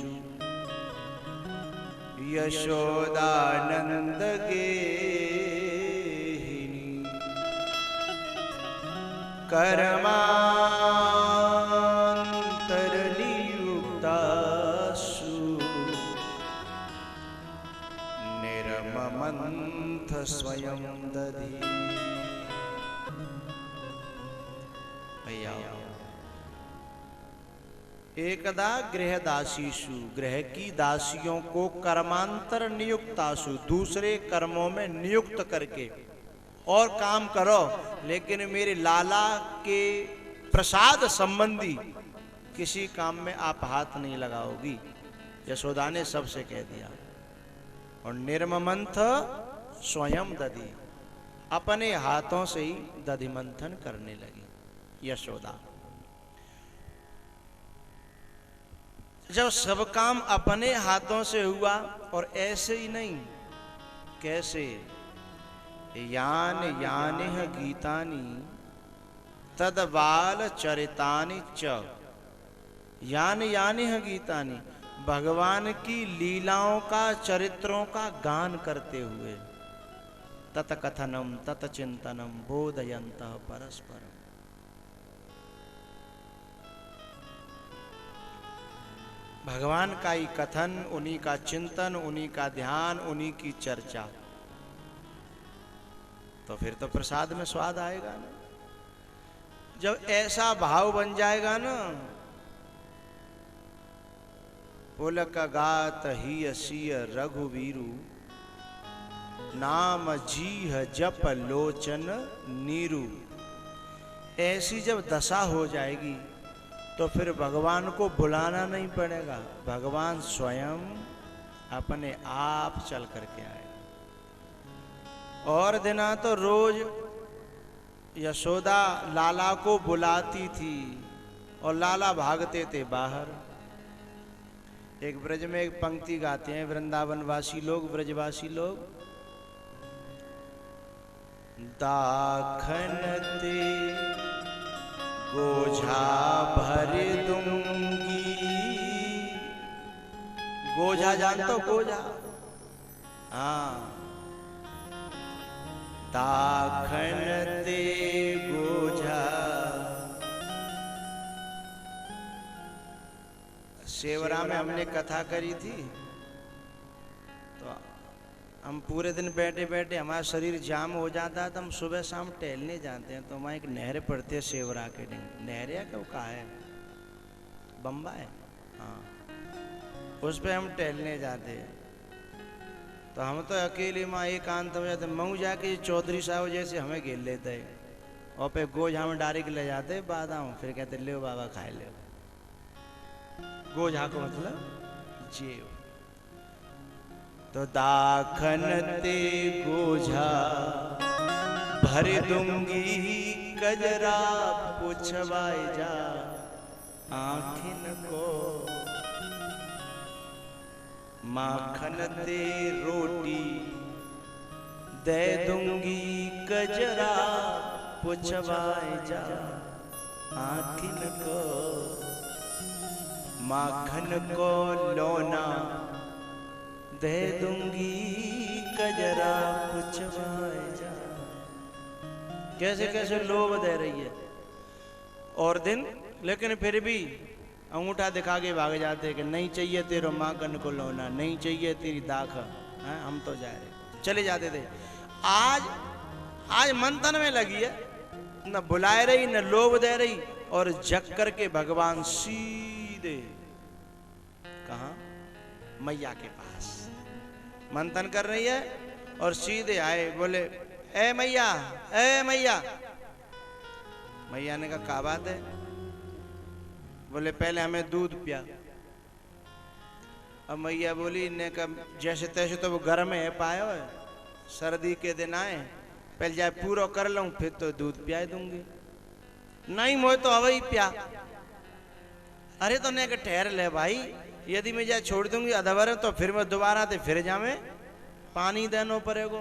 यशोदानंद गेहिनी कर्मांतर नियुक्तासु निर्ममन्थ स्वयं दधी। एकदा गृहदासीषु, गृह की दासियों को कर्मांतर नियुक्तासु, दूसरे कर्मों में नियुक्त करके और काम करो, लेकिन मेरे लाला के प्रसाद संबंधी किसी काम में आप हाथ नहीं लगाओगी। यशोदा ने सबसे कह दिया। और निर्ममंथ स्वयं दधी, अपने हाथों से ही दधि मंथन करने लगी यशोदा। जब सब काम अपने हाथों से हुआ, और ऐसे ही नहीं, कैसे? यान यानिह गीतानि तद बाल चरितानि च। यान यानिह गीतानि, भगवान की लीलाओं का, चरित्रों का गान करते हुए, तत कथनम तत चिंतनम बोधयन्तः परस्परम। भगवान का ही कथन, उन्हीं का चिंतन, उन्हीं का ध्यान, उन्हीं की चर्चा, तो फिर तो प्रसाद में स्वाद आएगा ना। जब ऐसा भाव बन जाएगा ना, पुलक गात ही असीय रघुवीरु, नाम जीह जप लोचन नीरू। ऐसी जब दशा हो जाएगी तो फिर भगवान को बुलाना नहीं पड़ेगा, भगवान स्वयं अपने आप चल करके आएगा। और दिना तो रोज यशोदा लाला को बुलाती थी और लाला भागते थे बाहर। एक ब्रज में एक पंक्ति गाते हैं वृंदावनवासी लोग, ब्रजवासी लोग। दाखन ते गोझा भर दूंगी। गोझा जानते हो? गोझा, हाँ। दाखन ते गोझा। सेवरा में हमने कथा करी थी, तो हम पूरे दिन बैठे बैठे हमारा शरीर जाम हो जाता है, तो हम सुबह शाम टहलने जाते हैं। तो वहाँ एक नहर पड़ती है सेवरा के दिन। नहर या क्यों कहा है, बम्बा है, हाँ। उस पे हम टहलने जाते हैं। तो हम तो अकेले माँ एकांत हो जाते, मऊ जाके चौधरी साहब जैसे हमें घेर लेते हैं और पे गोझा में डायरेक्ट ले जाते बादाम, फिर कहते ले बाबा खाए ले। गोझा को मतलब जेव। तो दाखन ते गोझा भर दूंगी, कजरा पुछवाए जा आँखिन को। माखन ते रोटी दे दूंगी, कजरा पुछवाए जा आँखिन को। माखन को लोना दे दूंगी, कजरा पुछवाए जा। कैसे कैसे लोभ दे रही है और दिन, लेकिन फिर भी अंगूठा दिखा के भाग जाते कि नहीं चाहिए तेरे माखन को लोना, नहीं चाहिए तेरी दाख, हम तो जा रहे, चले जाते थे। आज मंथन में लगी है, न बुलाए रही न लोभ दे रही, और जग करके भगवान सीधे कहाँ, मैया के पास मंथन कर रही है और सीधे आए, बोले ए मैया, ए मैया। मैया ने कहा क्या बात है? बोले पहले हमें दूध पिया। अब मैया बोली ने कहा जैसे तैसे तो वो गर्म है, पाए हो सर्दी के दिन आए, पहले जाए पूरा कर लूं फिर तो दूध पिया दूंगी। नहीं मोए तो अवई पिया। अरे तो ने ठहर ले भाई, यदि मैं जाए छोड़ दूंगी अधवर तो फिर मैं दोबारा ते फिर जावे पानी देनो पड़ेगो।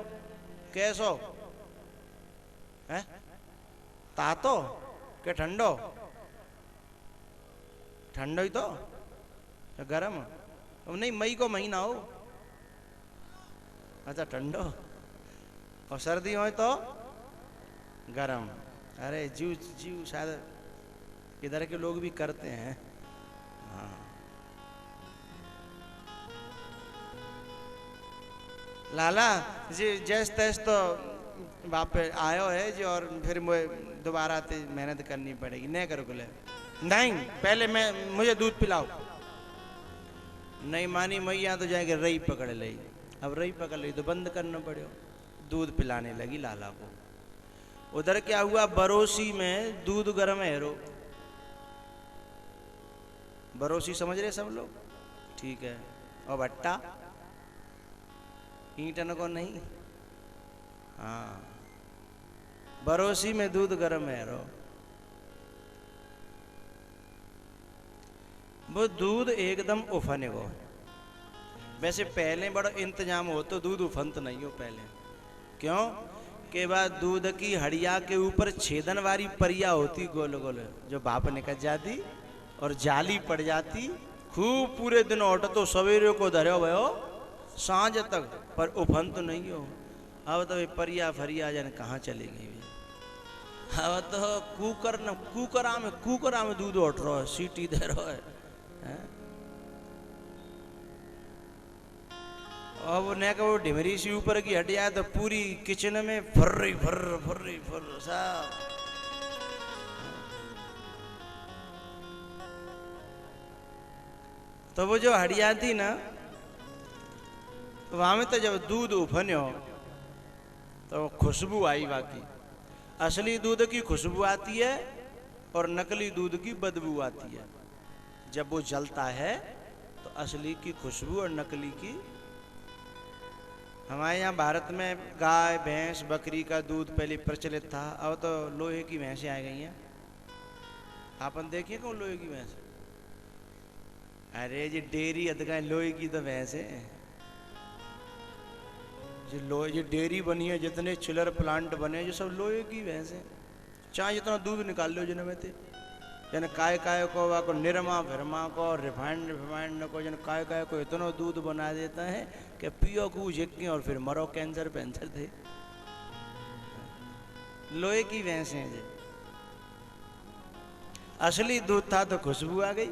कैसो है तातो क्या ठंडो ठंडो ही तो गरम नहीं, मई को महीना हो। अच्छा ठंडो, और सर्दी हो तो गरम। अरे जीव जीव शायद इधर के लोग भी करते हैं। हाँ लाला जी जैस तैस तो वापस आयो है जी, और फिर मुझे दोबारा ते मेहनत करनी पड़ेगी। नहीं करो बोले नहीं, पहले मुझे दूध पिलाओ। नहीं मानी मैया तो जाएंगे रई पकड़ ली। अब रई पकड़ ली तो बंद करना पड़ेगा। दूध पिलाने लगी लाला को। उधर क्या हुआ, बरोसी में दूध गर्म है रो। बरोसी समझ रहे सब लोग? ठीक है। और भट्टा ईंटन को नहीं। हाँ बरोसी में दूध गर्म है रो। वो दूध एकदम उफने को। वैसे पहले बड़ा इंतजाम हो तो दूध उफनत नहीं हो पहले। क्यों के बाद दूध की हड़िया के ऊपर छेदन वाली परिया होती गोल गोल, जो भाप निकल जाती और जाली पड़ जाती। खूब पूरे दिन ऑट तो सवेरे को धरो भयो सांझ तक, पर उफन तो नहीं हो। अब तो परिया फरिया जन कहाँ चली गई। अब तो कुकरा में दूध उठ रहा है, सीटी दे रहा है। और वो ने वो ढिमरी सी ऊपर की हटिया तो पूरी किचन में फर्री फर्र सब। तो वो जो हड़िया थी ना, वहां में तो जब दूध उफन्यो तो खुशबू आई। बाकी असली दूध की खुशबू आती है और नकली दूध की बदबू आती है। जब वो जलता है तो असली की खुशबू और नकली की। हमारे यहाँ भारत में गाय भैंस बकरी का दूध पहले प्रचलित था। अब तो लोहे की भैंसें आ गई हैं। आपन देखिए कौन लोहे की भैंस? अरे जी डेयरी अदगा लोहे की तो भैंस है। जो लोहे जो डेयरी बनी है, जितने चिलर प्लांट बने जो सब लोहे की भैंस है। चाहे जितना दूध निकाल लो जिनमें थे, जन काय को वा को निरमा फिरमा को रिफाइंड को जन काय को इतना दूध बना देता है कि पियो को झिक्के और फिर मरो कैंसर पैंसर थे। लोहे की भैंस हैं जी। असली दूध था तो खुशबू आ गई।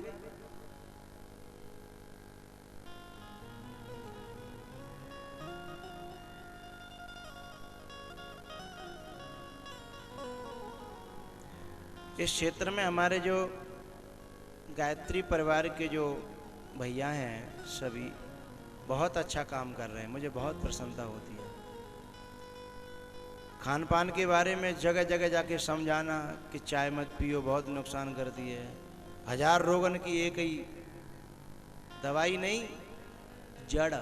इस क्षेत्र में हमारे जो गायत्री परिवार के जो भैया हैं सभी बहुत अच्छा काम कर रहे हैं। मुझे बहुत प्रसन्नता होती है। खान पान के बारे में जगह जगह जाके समझाना कि चाय मत पियो, बहुत नुकसान करती है। 1000 रोगन की एक ही दवाई नहीं, जड़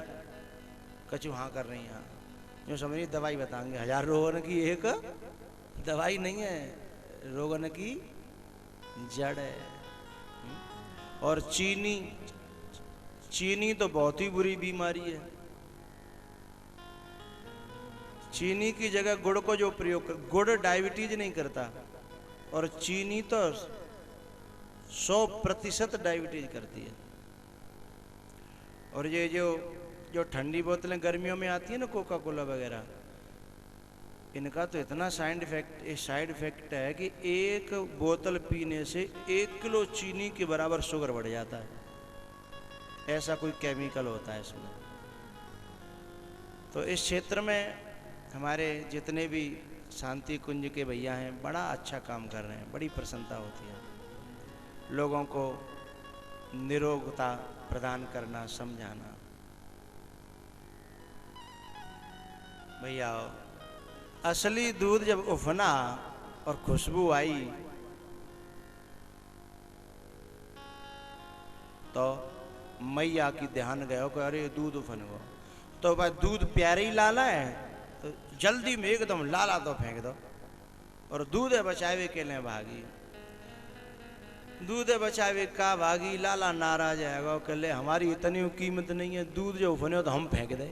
कछु हाँ कर रही हैं। जो समझिए दवाई बताएंगे। 1000 रोगन की एक दवाई नहीं है, रोगन की जड़ है। और चीनी तो बहुत ही बुरी बीमारी है। चीनी की जगह गुड़ को जो प्रयोग कर, गुड़ डायबिटीज नहीं करता और चीनी तो 100% डायबिटीज करती है। और ये जो ठंडी बोतलें गर्मियों में आती है ना, कोका कोला वगैरह, इनका तो इतना साइड इफेक्ट है कि एक बोतल पीने से 1 किलो चीनी के बराबर शुगर बढ़ जाता है। ऐसा कोई केमिकल होता है इसमें। तो इस क्षेत्र में हमारे जितने भी शांति कुंज के भैया हैं बड़ा अच्छा काम कर रहे हैं। बड़ी प्रसन्नता होती है लोगों को निरोगता प्रदान करना, समझाना। भैया असली दूध जब उफना और खुशबू आई तो मैया की ध्यान गयो कि अरे दूध उफन गो। तो भाई दूध प्यारे ही लाला है तो जल्दी में एकदम लाला तो फेंक दो और दूध बचावे के लिए भागी। दूध बचावे का भागी, लाला नाराज आएगा कि ले हमारी इतनी कीमत नहीं है, दूध जो उफने तो हम फेंक दे।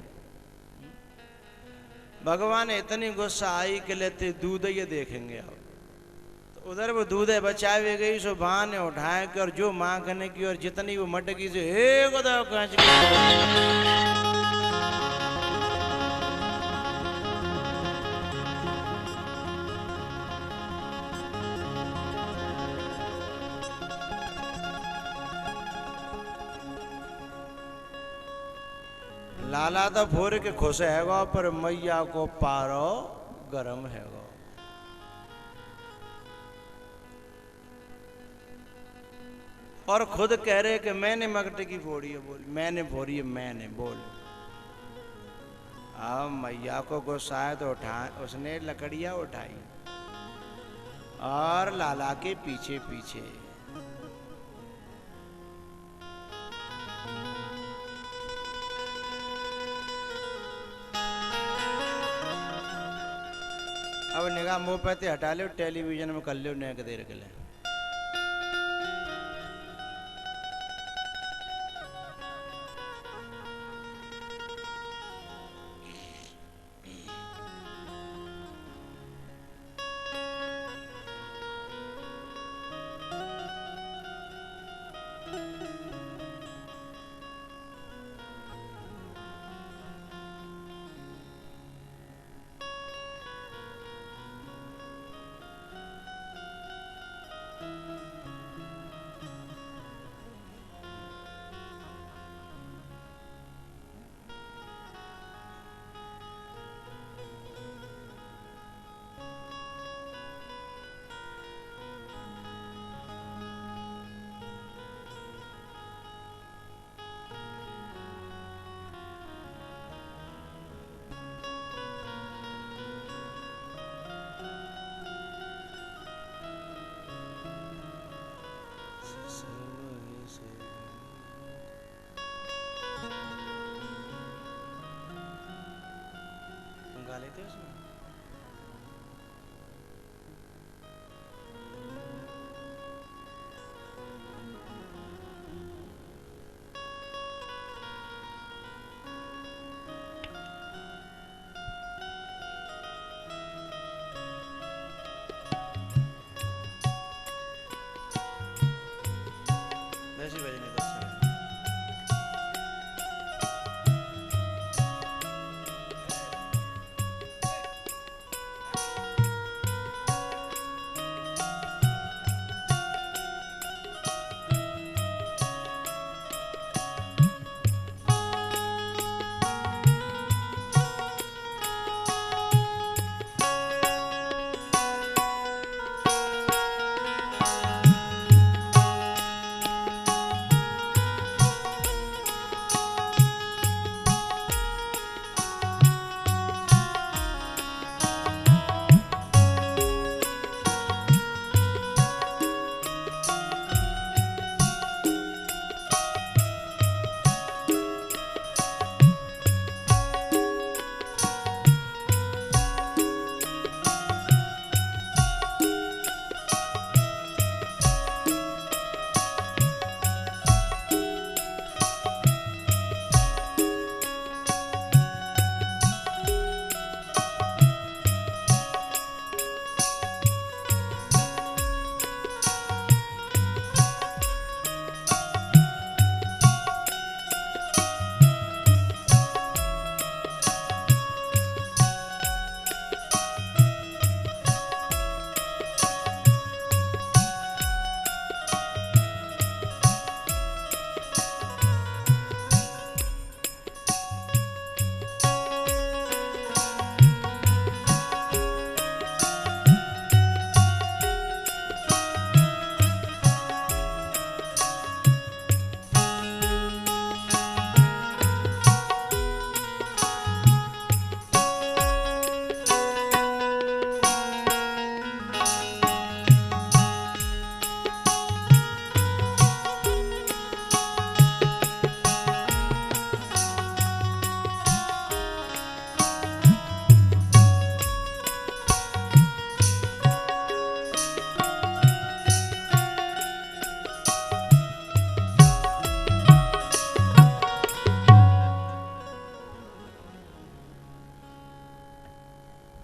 भगवान इतनी गुस्सा आई कि लेते दूध ये देखेंगे अब। तो उधर वो दूधे बचावे गई सो बहाने उठाए के और जो मांगने की और जितनी वो मटकी से हे गोदा कांच लाला तो फोर के खुश हैगा पर मैया को पारो गरम हैगा। और खुद कह रहे कि मैंने मटकी फोड़ी है, बोल मैंने फोड़ी है, मैंने बोल। अब मैया को गुस्सा है तो उसने लकड़ियां उठाई और लाला के पीछे पीछे अब निगाह मुंह पे हटा लो, टेलीविजन में कर लो नेक देर के लिए। गा लेते उसमें। वैसे बजने दो।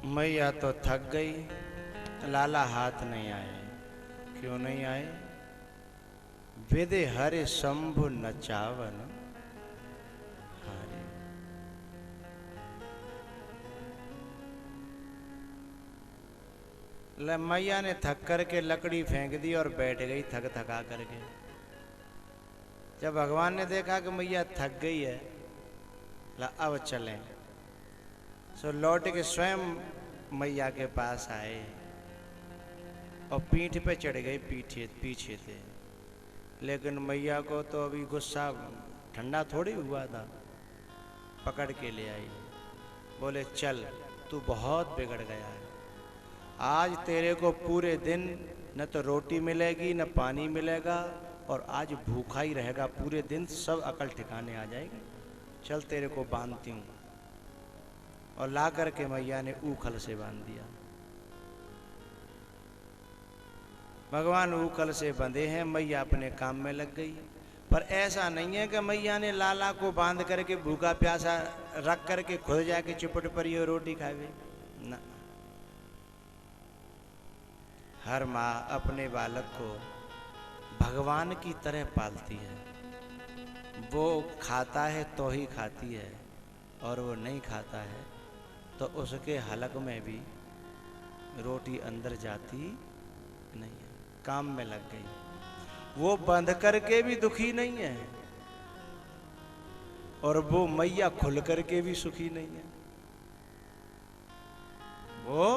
मैया तो थक गई, लाला हाथ नहीं आए। क्यों नहीं आए? विदे हरे शंभु नचावन हारे। मैया ने थक करके लकड़ी फेंक दी और बैठ गई थक थका करके। जब भगवान ने देखा कि मैया थक गई है, अब चलें, सो लौट के स्वयं मैया के पास आए और पीठ पे चढ़ गए, पीछे थे। लेकिन मैया को तो अभी गुस्सा ठंडा थोड़ी हुआ था, पकड़ के ले आई। बोले चल, तू बहुत बिगड़ गया है, आज तेरे को पूरे दिन न तो रोटी मिलेगी न पानी मिलेगा, और आज भूखा ही रहेगा पूरे दिन, सब अकल ठिकाने आ जाएगी। चल तेरे को बांधती हूँ। और ला करके मैया ने ऊखल से बांध दिया। भगवान ऊखल से बंधे हैं, मैया अपने काम में लग गई। पर ऐसा नहीं है कि मैया ने लाला को बांध करके भूखा प्यासा रख करके खुद जाके चुपट पर ये रोटी खावे ना। हर माँ अपने बालक को भगवान की तरह पालती है। वो खाता है तो ही खाती है, और वो नहीं खाता है तो उसके हलक में भी रोटी अंदर जाती नहीं है। काम में लग गई। वो बंध करके भी दुखी नहीं है, और वो मैया खुल करके भी सुखी नहीं है। वो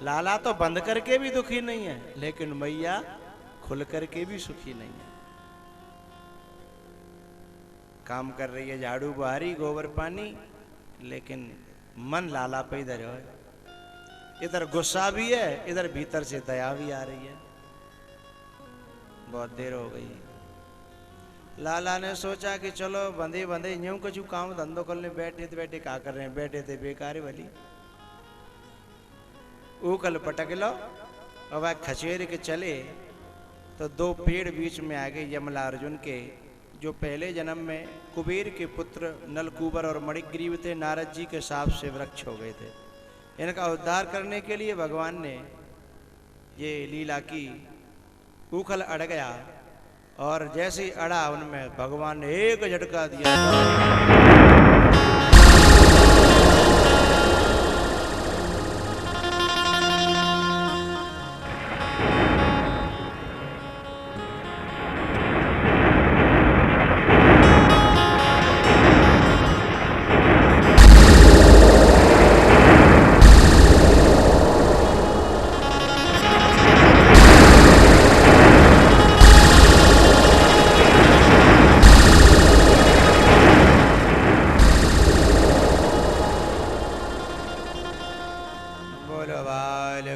लाला तो बंद करके भी दुखी नहीं है, लेकिन मैया खुल करके भी सुखी नहीं है। काम कर रही है, झाड़ू बहारी, गोबर पानी, लेकिन मन लाला पे इधर है। इधर गुस्सा भी है, इधर भीतर से दया भी आ रही है। बहुत देर हो गई। लाला ने सोचा कि चलो बंधे बंधे यूं कुछ काम धंधो करने बैठे थे। बैठे क्या कर रहे हैं? बैठे थे बेकार वाली। ऊकल पटक लो और वह खचेर के चले तो दो पेड़ बीच में आ गए यमला अर्जुन के, जो पहले जन्म में कुबेर के पुत्र नलकूबर और मणिग्रीव थे, नारद जी के शाप से वृक्ष हो गए थे। इनका उद्धार करने के लिए भगवान ने ये लीला की। ऊखल अड़ गया, और जैसे ही अड़ा उनमें भगवान ने एक झटका दिया।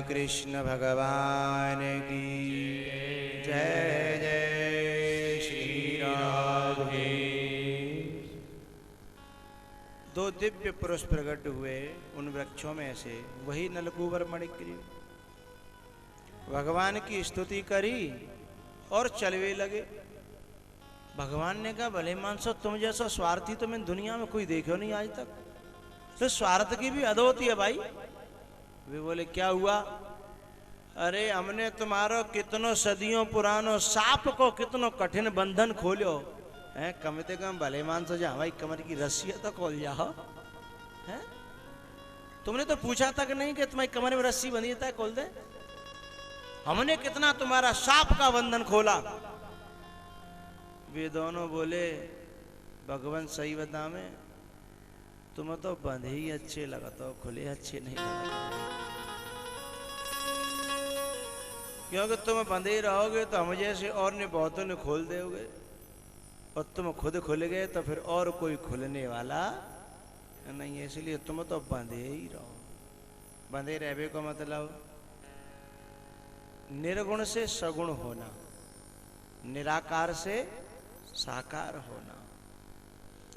कृष्ण भगवान की जय। जय श्री राधे। दो दिव्य पुरुष प्रकट हुए उन वृक्षों में से, वही नलकूबर मणिग्रीव। भगवान की स्तुति करी और चलवे लगे। भगवान ने कहा, भले मानसो, तुम जैसा स्वार्थी तो मैंने दुनिया में कोई देखो नहीं आज तक। तो स्वार्थ की भी हद होती है भाई। वे बोले, क्या हुआ? अरे हमने तुम्हारो कितनों सदियों पुरानो साप को कितनो कठिन बंधन खोलो है। कम से कम भले मानसो जा भाई कमर की रस्सी तो खोल जाओ है। तुमने तो पूछा तक नहीं कि तुम्हारी कमर में रस्सी बंधी है, खोल दे। हमने कितना तुम्हारा साप का बंधन खोला। वे दोनों बोले, भगवान सही बता, में तुम तो बंधे ही अच्छे लगता हो, खुले अच्छे नहीं लगता। क्योंकि तुम बंधे रहोगे तो हम जैसे और ने बहुतों ने खोल दोगे, और तुम खुद खुल गए तो फिर और कोई खुलने वाला नहीं है। इसलिए तुम तो बंधे ही रहो। बंधे रहने को मतलब निर्गुण से सगुण होना, निराकार से साकार होना।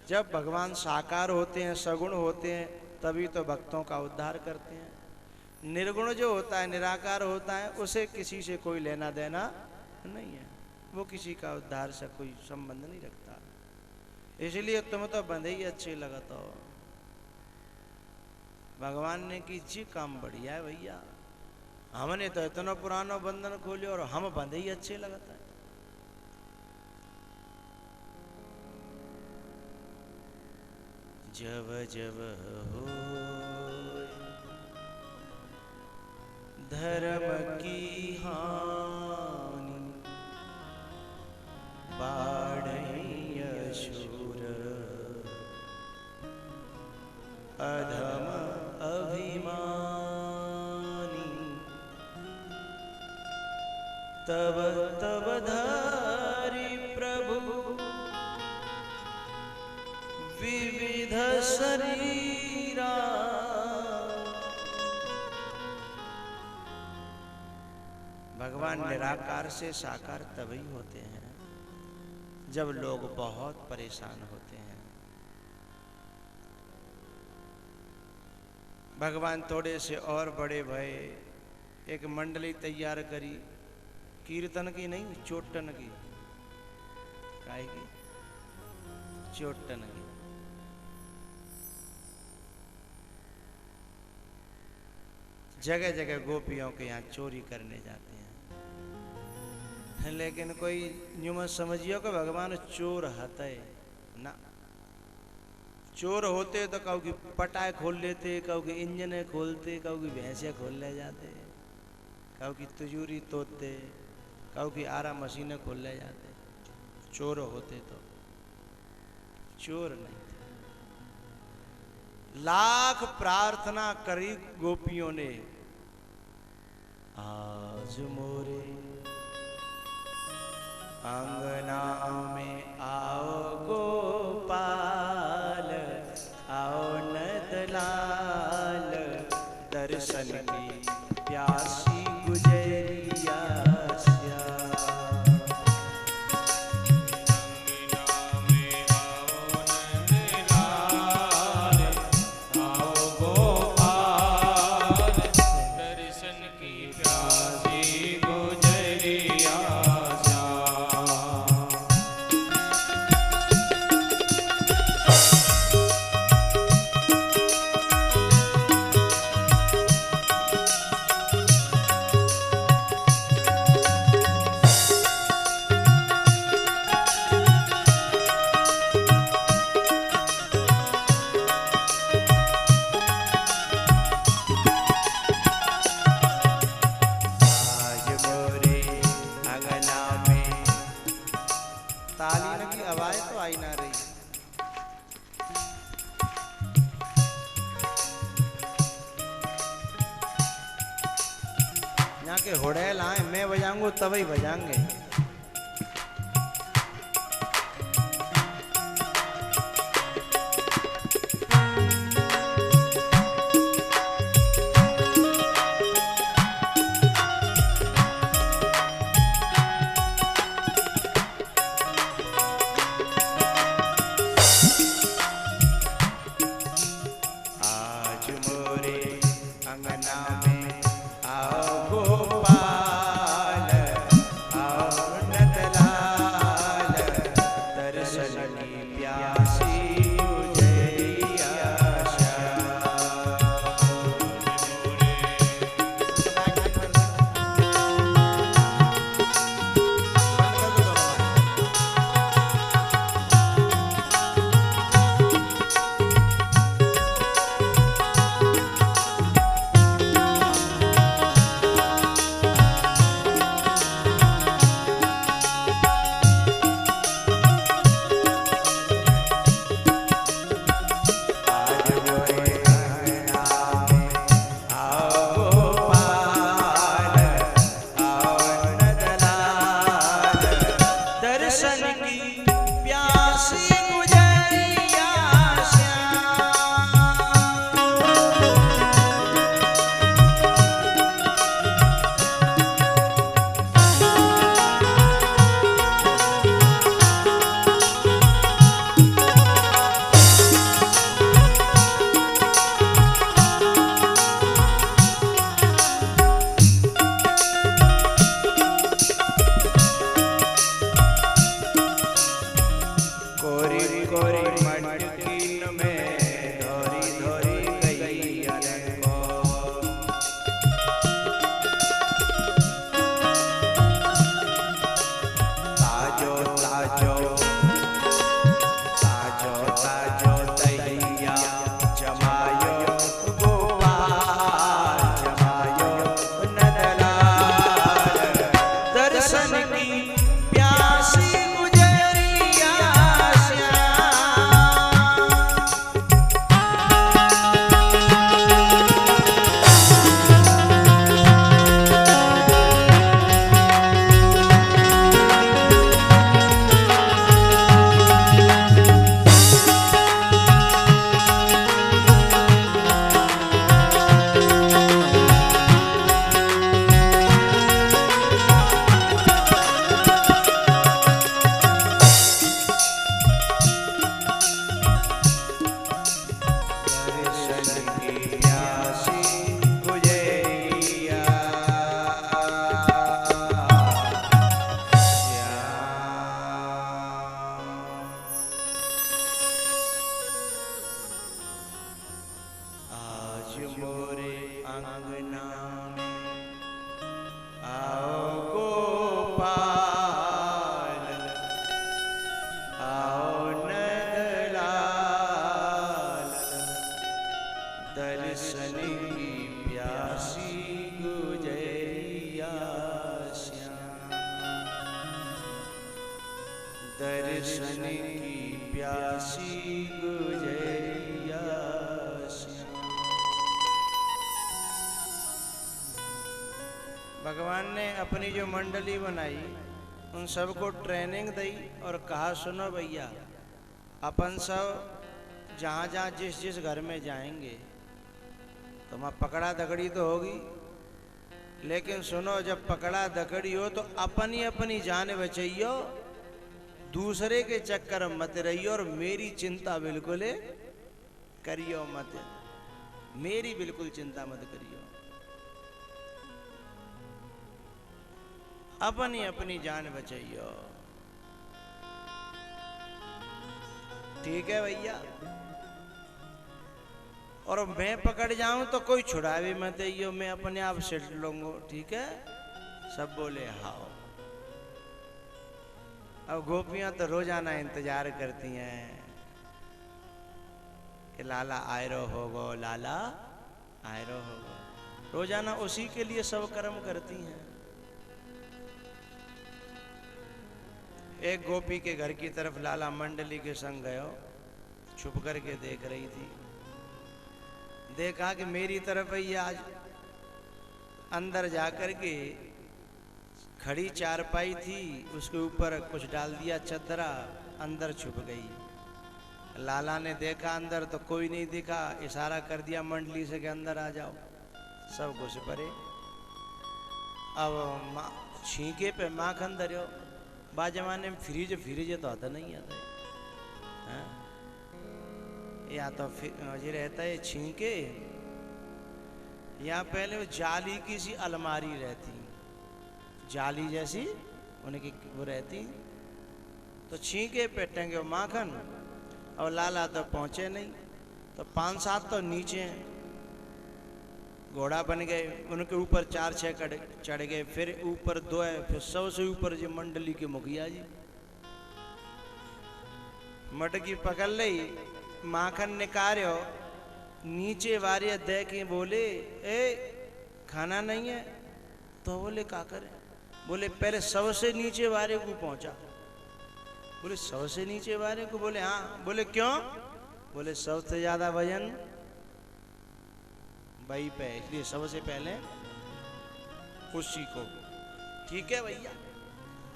जब भगवान साकार होते हैं, सगुण होते हैं, तभी तो भक्तों का उद्धार करते हैं। निर्गुण जो होता है, निराकार होता है, उसे किसी से कोई लेना देना नहीं है। वो किसी का उद्धार से कोई संबंध नहीं रखता। इसलिए तुम तो बंधे ही अच्छे लगता हो। भगवान ने कि जी काम बढ़िया है भैया, हमने तो इतना पुराना बंधन खोलियो और हम बंधे ही अच्छे लगता है। जब जब हो धर्म की हानि बाढ़ई असुर अधम अभिमानी तब तब धारी प्रभु विविध शरीरा। भगवान निराकार से साकार तभी होते हैं जब लोग बहुत परेशान होते हैं। भगवान थोड़े से और बड़े भये, एक मंडली तैयार करी, कीर्तन की नहीं, चोटन की। काहे की? चोटन की। जगह जगह गोपियों के यहाँ चोरी करने जाते हैं, लेकिन कोई यूं मत समझियो कि भगवान चोर हते ना। चोर होते तो कहू की पटाए खोल लेते, कहू की इंजन खोलते, कहू की भैंसे खोल ले जाते, कहू की तिजोरी तोड़ते, कहू की आरा मशीनें खोल ले जाते। चोर होते तो चोर नहीं थे। लाख प्रार्थना करी गोपियों ने, आज मोरे अंगना में आओ गोपाल, आओ नंदलाल, दर्शन की प्यासी गुजरिया के हुड़ैल आए, मैं बजाऊंगा तभी बजाएंगे। गोपाल आओ नंदलाल दर्शन की प्यासी गुजरिया श्याम दर्शन की प्यासी गुजरिया श्याम। भगवान ने अपनी जो मंडली बनाई उन सबको ट्रेनिंग दी और कहा सुनो भैया अपन सब जहाँ जहाँ जिस जिस घर में जाएंगे तो वहाँ पकड़ा दकड़ी तो होगी, लेकिन सुनो जब पकड़ा दकड़ी हो तो अपनी अपनी जान बचाइयो, दूसरे के चक्कर मत रहियो और मेरी चिंता बिल्कुल करियो मत, मेरी बिल्कुल चिंता मत करियो, अपनी अपनी जान बचाइयो। ठीक है भैया, और मैं पकड़ जाऊं तो कोई छुड़ा भी मत दियो, मैं अपने आप सेट लूंगा। ठीक है, सब बोले हाँ। अब गोपियां तो रोजाना इंतजार करती हैं कि लाला आयरो होगो, लाला आयरो होगो, रोजाना उसी के लिए सब कर्म करती हैं। एक गोपी के घर की तरफ लाला मंडली के संग गयो, छुप करके देख रही थी। देखा कि मेरी तरफ ही आज अंदर जाकर के खड़ी चारपाई थी, उसके ऊपर कुछ डाल दिया चदरा, अंदर छुप गई। लाला ने देखा अंदर तो कोई नहीं दिखा, इशारा कर दिया मंडली से कि अंदर आ जाओ, सब घुस पड़े। अब छींके पे माखन धरियो, बा जमाने में फ्रिज तो आता नहीं आता है, या तो ये रहता है छींके, या पहले वो जाली की सी अलमारी रहती, जाली जैसी उनकी वो रहती, तो छींके पे टंगे माखन। और लाला तो पहुंचे नहीं, तो 5-7 तो नीचे घोड़ा बन गए, उनके ऊपर 4-6 चढ़ गए, फिर ऊपर 2 है, फिर सबसे ऊपर जी मंडली के मुखिया जी मटकी पकड़ ली, माखन निकालो, नीचे वारिया दे के बोले ए खाना नहीं है, तो बोले का करें, बोले पहले सबसे नीचे वारे को पहुंचा। बोले सबसे नीचे वारे को, बोले हाँ, बोले क्यों, बोले सबसे ज्यादा वजन भाई पे, इसलिए सबसे पहले उसी को। ठीक है भैया,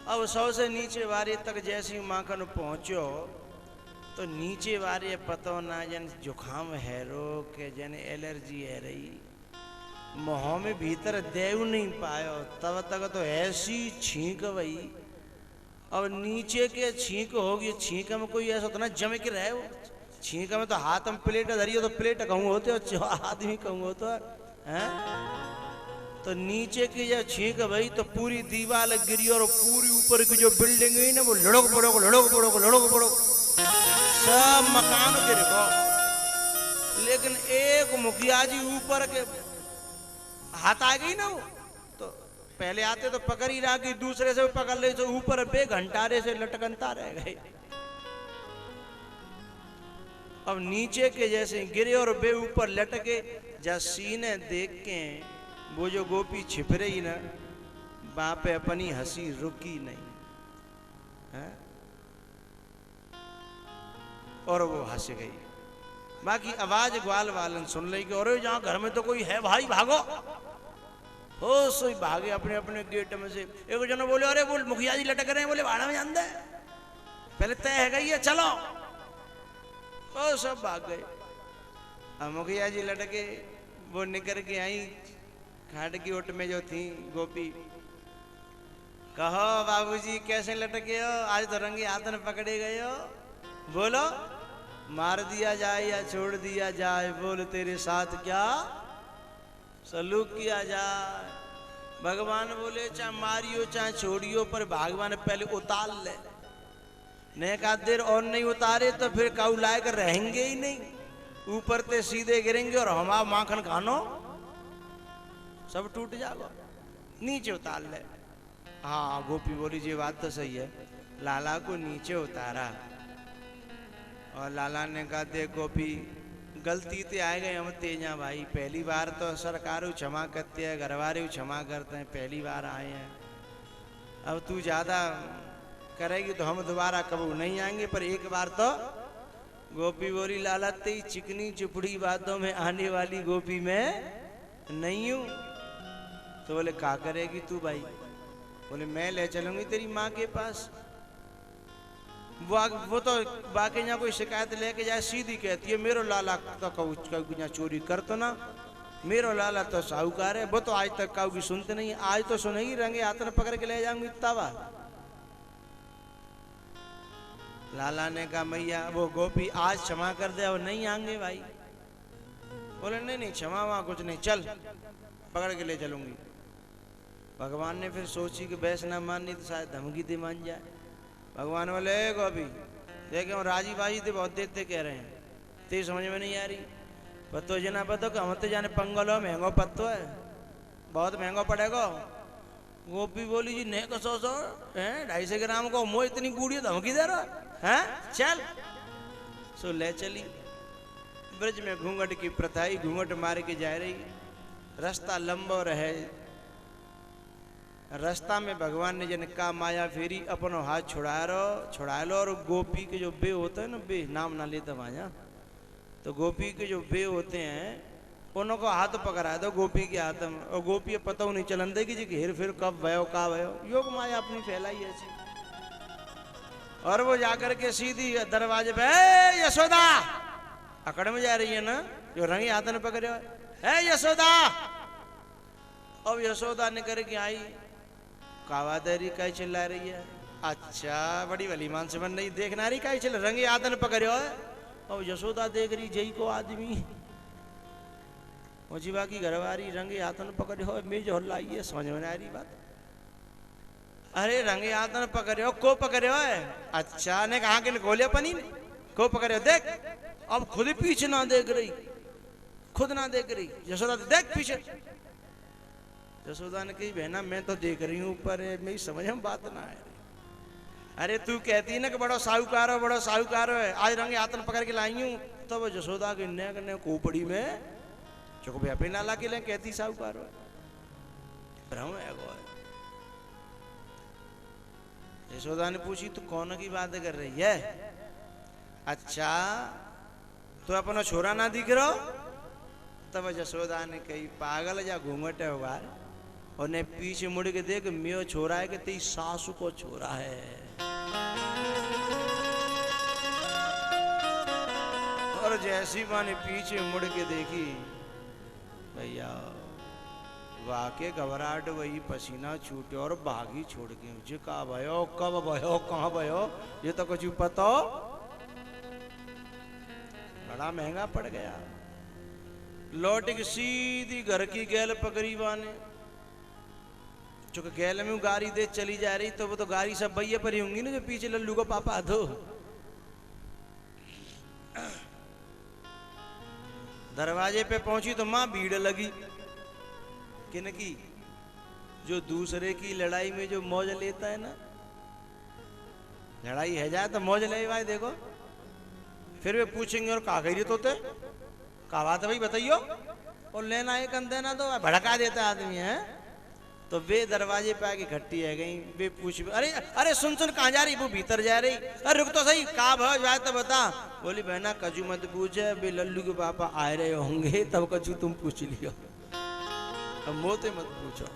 अब सबसे नीचे वारे तक जैसी माखन पहुंचो तो नीचे वारे पतो ना जन जुखाम है रो के जन एलर्जी है रही, मुँह में भीतर देव नहीं पायो, तब तक तो ऐसी छींक भई। अब नीचे के छींक होगी, छींक में कोई ऐसा तो ना जमे के रहे, वो छींक में तो हाथ में प्लेट धरियो तो प्लेट कहूँ होते हो, आदमी कहूँ होता है। तो नीचे की जब छींक भई तो पूरी दीवार गिरी और पूरी ऊपर की जो बिल्डिंग है ना वो लड़क पड़ोग लड़क पड़ोग लड़क पड़ोग सब मकान गिर गो। लेकिन एक मुखिया जी ऊपर के हाथ आ गई ना, वो तो पहले आते तो पकड़ ही रहा कि दूसरे से पकड़ ले, तो ऊपर बे घंटारे से लटकनता रह गए। अब नीचे के जैसे गिरे और बे ऊपर लटके, जब सीने देख के वो जो गोपी छिप रही ना, वहां पे अपनी हंसी रुकी नहीं है? और वो हंस गई। बाकी आवाज ग्वाल वालन सुन ली कि अरे जहाँ घर में तो कोई है भाई भागो, हो सोई भागे अपने अपने गेट में से। एक जन बोले अरे बोल मुखिया जी लटक रहे हैं, बोले भाड़ा में जान दे, पहले तय है गई है चलो, ओ सब भाग गए। अब मुखिया जी लटके, वो निकल के आई खाट की ओट में जो थी गोपी, कहो बाबूजी कैसे लटके हो, आज तो रंगे हाथ में पकड़े गए हो, बोलो मार दिया जाए या छोड़ दिया जाए, बोल तेरे साथ क्या सलूक किया जाए। भगवान बोले चाहे मारियो चाहे छोड़ियो, पर भगवान पहले उतार ले, नहीं का देर और नहीं उतारे तो फिर काऊ लायक रहेंगे ही नहीं, ऊपर ते सीधे गिरेंगे और हमारा माखन खानो सब टूट जाओ, नीचे उतार ले। हाँ गोपी बोली जी बात तो सही है। लाला को नीचे उतारा और लाला ने कहा देख गोपी गलती ते आ गए हम तेजा भाई, पहली बार तो सरकार क्षमा करते हैं, घरवाले क्षमा करते हैं, पहली बार आए हैं। अब तू ज्यादा करेगी तो हम दोबारा कबू नहीं आएंगे, पर एक बार तो। गोपी बोली लाला तेरी चिकनी चुपड़ी बातों में आने वाली गोपी मैं नहीं हूं। तो बोले क्या करेगी तू भाई? बोले मैं ले चलूंगी तेरी माँ के पास। वो तो बाकी यहाँ कोई शिकायत लेके जाए सीधी कहती है मेरो लाला तो कहू चोरी कर तो ना, मेरो लाला तो साहूकार है। वो तो आज तक कहू की सुनते नहीं, आज तो सुनेगी, रंगे हाथ में पकड़ के ले जाऊंगी तवा। लाला ने कहा मैया वो गोपी आज क्षमा कर दे और नहीं आएंगे भाई। बोले नहीं नहीं क्षमा वहां कुछ नहीं, चल पकड़ के ले चलूंगी। भगवान ने फिर सोची कि बैस ना माननी तो शायद धमकी दे मान जाए। भगवान बोले गोपी देखे हम राजी बाजी थे बहुत देते कह रहे हैं, तेरी समझ में नहीं आ रही। पत्तो जना पत्तो कि हम तो जाने पंगलो महंगो पत्तो है, बहुत महंगा पड़ेगा। गोपी बोली जी नहीं को 100 है 250 ग्राम को मो इतनी बूढ़ी धमकी दे रहा है, चल। सो ले चली। ब्रज में घूंघट की प्रथाई घूंघट मार के जा रही। रास्ता लंबो रहे, रास्ता में भगवान ने जन का माया फेरी अपनो हाथ छुड़ा लो और गोपी के जो बे होते हैं ना, बे नाम ना लेता वहां, तो गोपी के जो बे होते हैं उनको हाथ पकड़ा दो गोपी के हाथ में, और गोपी पता नहीं चलन देगी जी हेर फिर कब भयो का भयो, योग माया अपनी फैलाई ऐसी। और वो जाकर के सीधी दरवाजे पे यशोदा अकड़ में जा रही है ना, जो रंगी हाथ ने पकड़े है यशोदा। अब यशोदा ने करके आई, कावादेरी का चिल्ला रही है। अच्छा बड़ी भली मान से बन रही, देखना रही का चिल्ला, रंगी हाथ ने पकड़े हो। अब यशोदा देख रही जई को आदमी जीवा की घरवारी रंगे हाथन पकड़े हो, मेज हल्लाई है, समझ में आ रही बात। अरे रंगे हाथन पकड़े हो, को पकड़े हो? अच्छा ने कहा कि गोलियां पनी को पकड़े हो, देख। अब खुद पीछे ना देख रही, खुद ना देख रही। यशोदा देख पीछे। यशोदा ने कही बहना मैं तो देख रही हूं ऊपर, मेरी समझ में बात ना है। अरे तू कहती ना कि बड़ो साहूकार हो, बड़ो साहूकार हो, आज रंगे हाथन पकड़ के लाई हूं। तो वो यशोदा के ने कोपड़ी में चुक पे नाला के लिए कहती साहूकार भ्रम है गो। यशोदा ने पूछी तू कौन की बात कर रही है? अच्छा तो अपना छोरा ना दिख रहा? तब यशोदा ने कही पागल या घूंघट है हुआ, और ने पीछे मुड़ के देख मियो छोरा है कि तेरी सासू को छोरा है। और जैसी माँ ने पीछे मुड़ के देखी भैया वाके घबराहट वही, पसीना छूटे और भागी छोड़ के। मुझे कहा भयो कब भयो कहाँ भयो ये तो कुछ पता, बड़ा महंगा पड़ गया। लौट के सीधी घर की गैल पकड़ी बाने, चूंकि गैल में गाड़ी दे चली जा रही, तो वो तो गाड़ी सब भैया पर ही होंगी ना, जो पीछे लल्लू को पापा दो। दरवाजे पे पहुंची तो मां भीड़ लगी। किनकी? जो दूसरे की लड़ाई में जो मौज लेता है ना, लड़ाई है जाए तो मौज ले भाई। देखो फिर वे पूछेंगे और कहा गई तोते का बात है भाई बताइयो, और लेना एक देना तो भड़का देता आदमी है। तो वे दरवाजे पे आके इकट्ठी है गई। वे पूछ अरे अरे सुन सुन कहाँ जा रही? वो भीतर जा रही। अरे रुक तो सही का भाव जाए तो बता। बोली बहना कजू मत पूछ, वे लल्लू के पापा आ रहे होंगे तब कजू तुम पूछ लियो, अब मोते मत पूछो।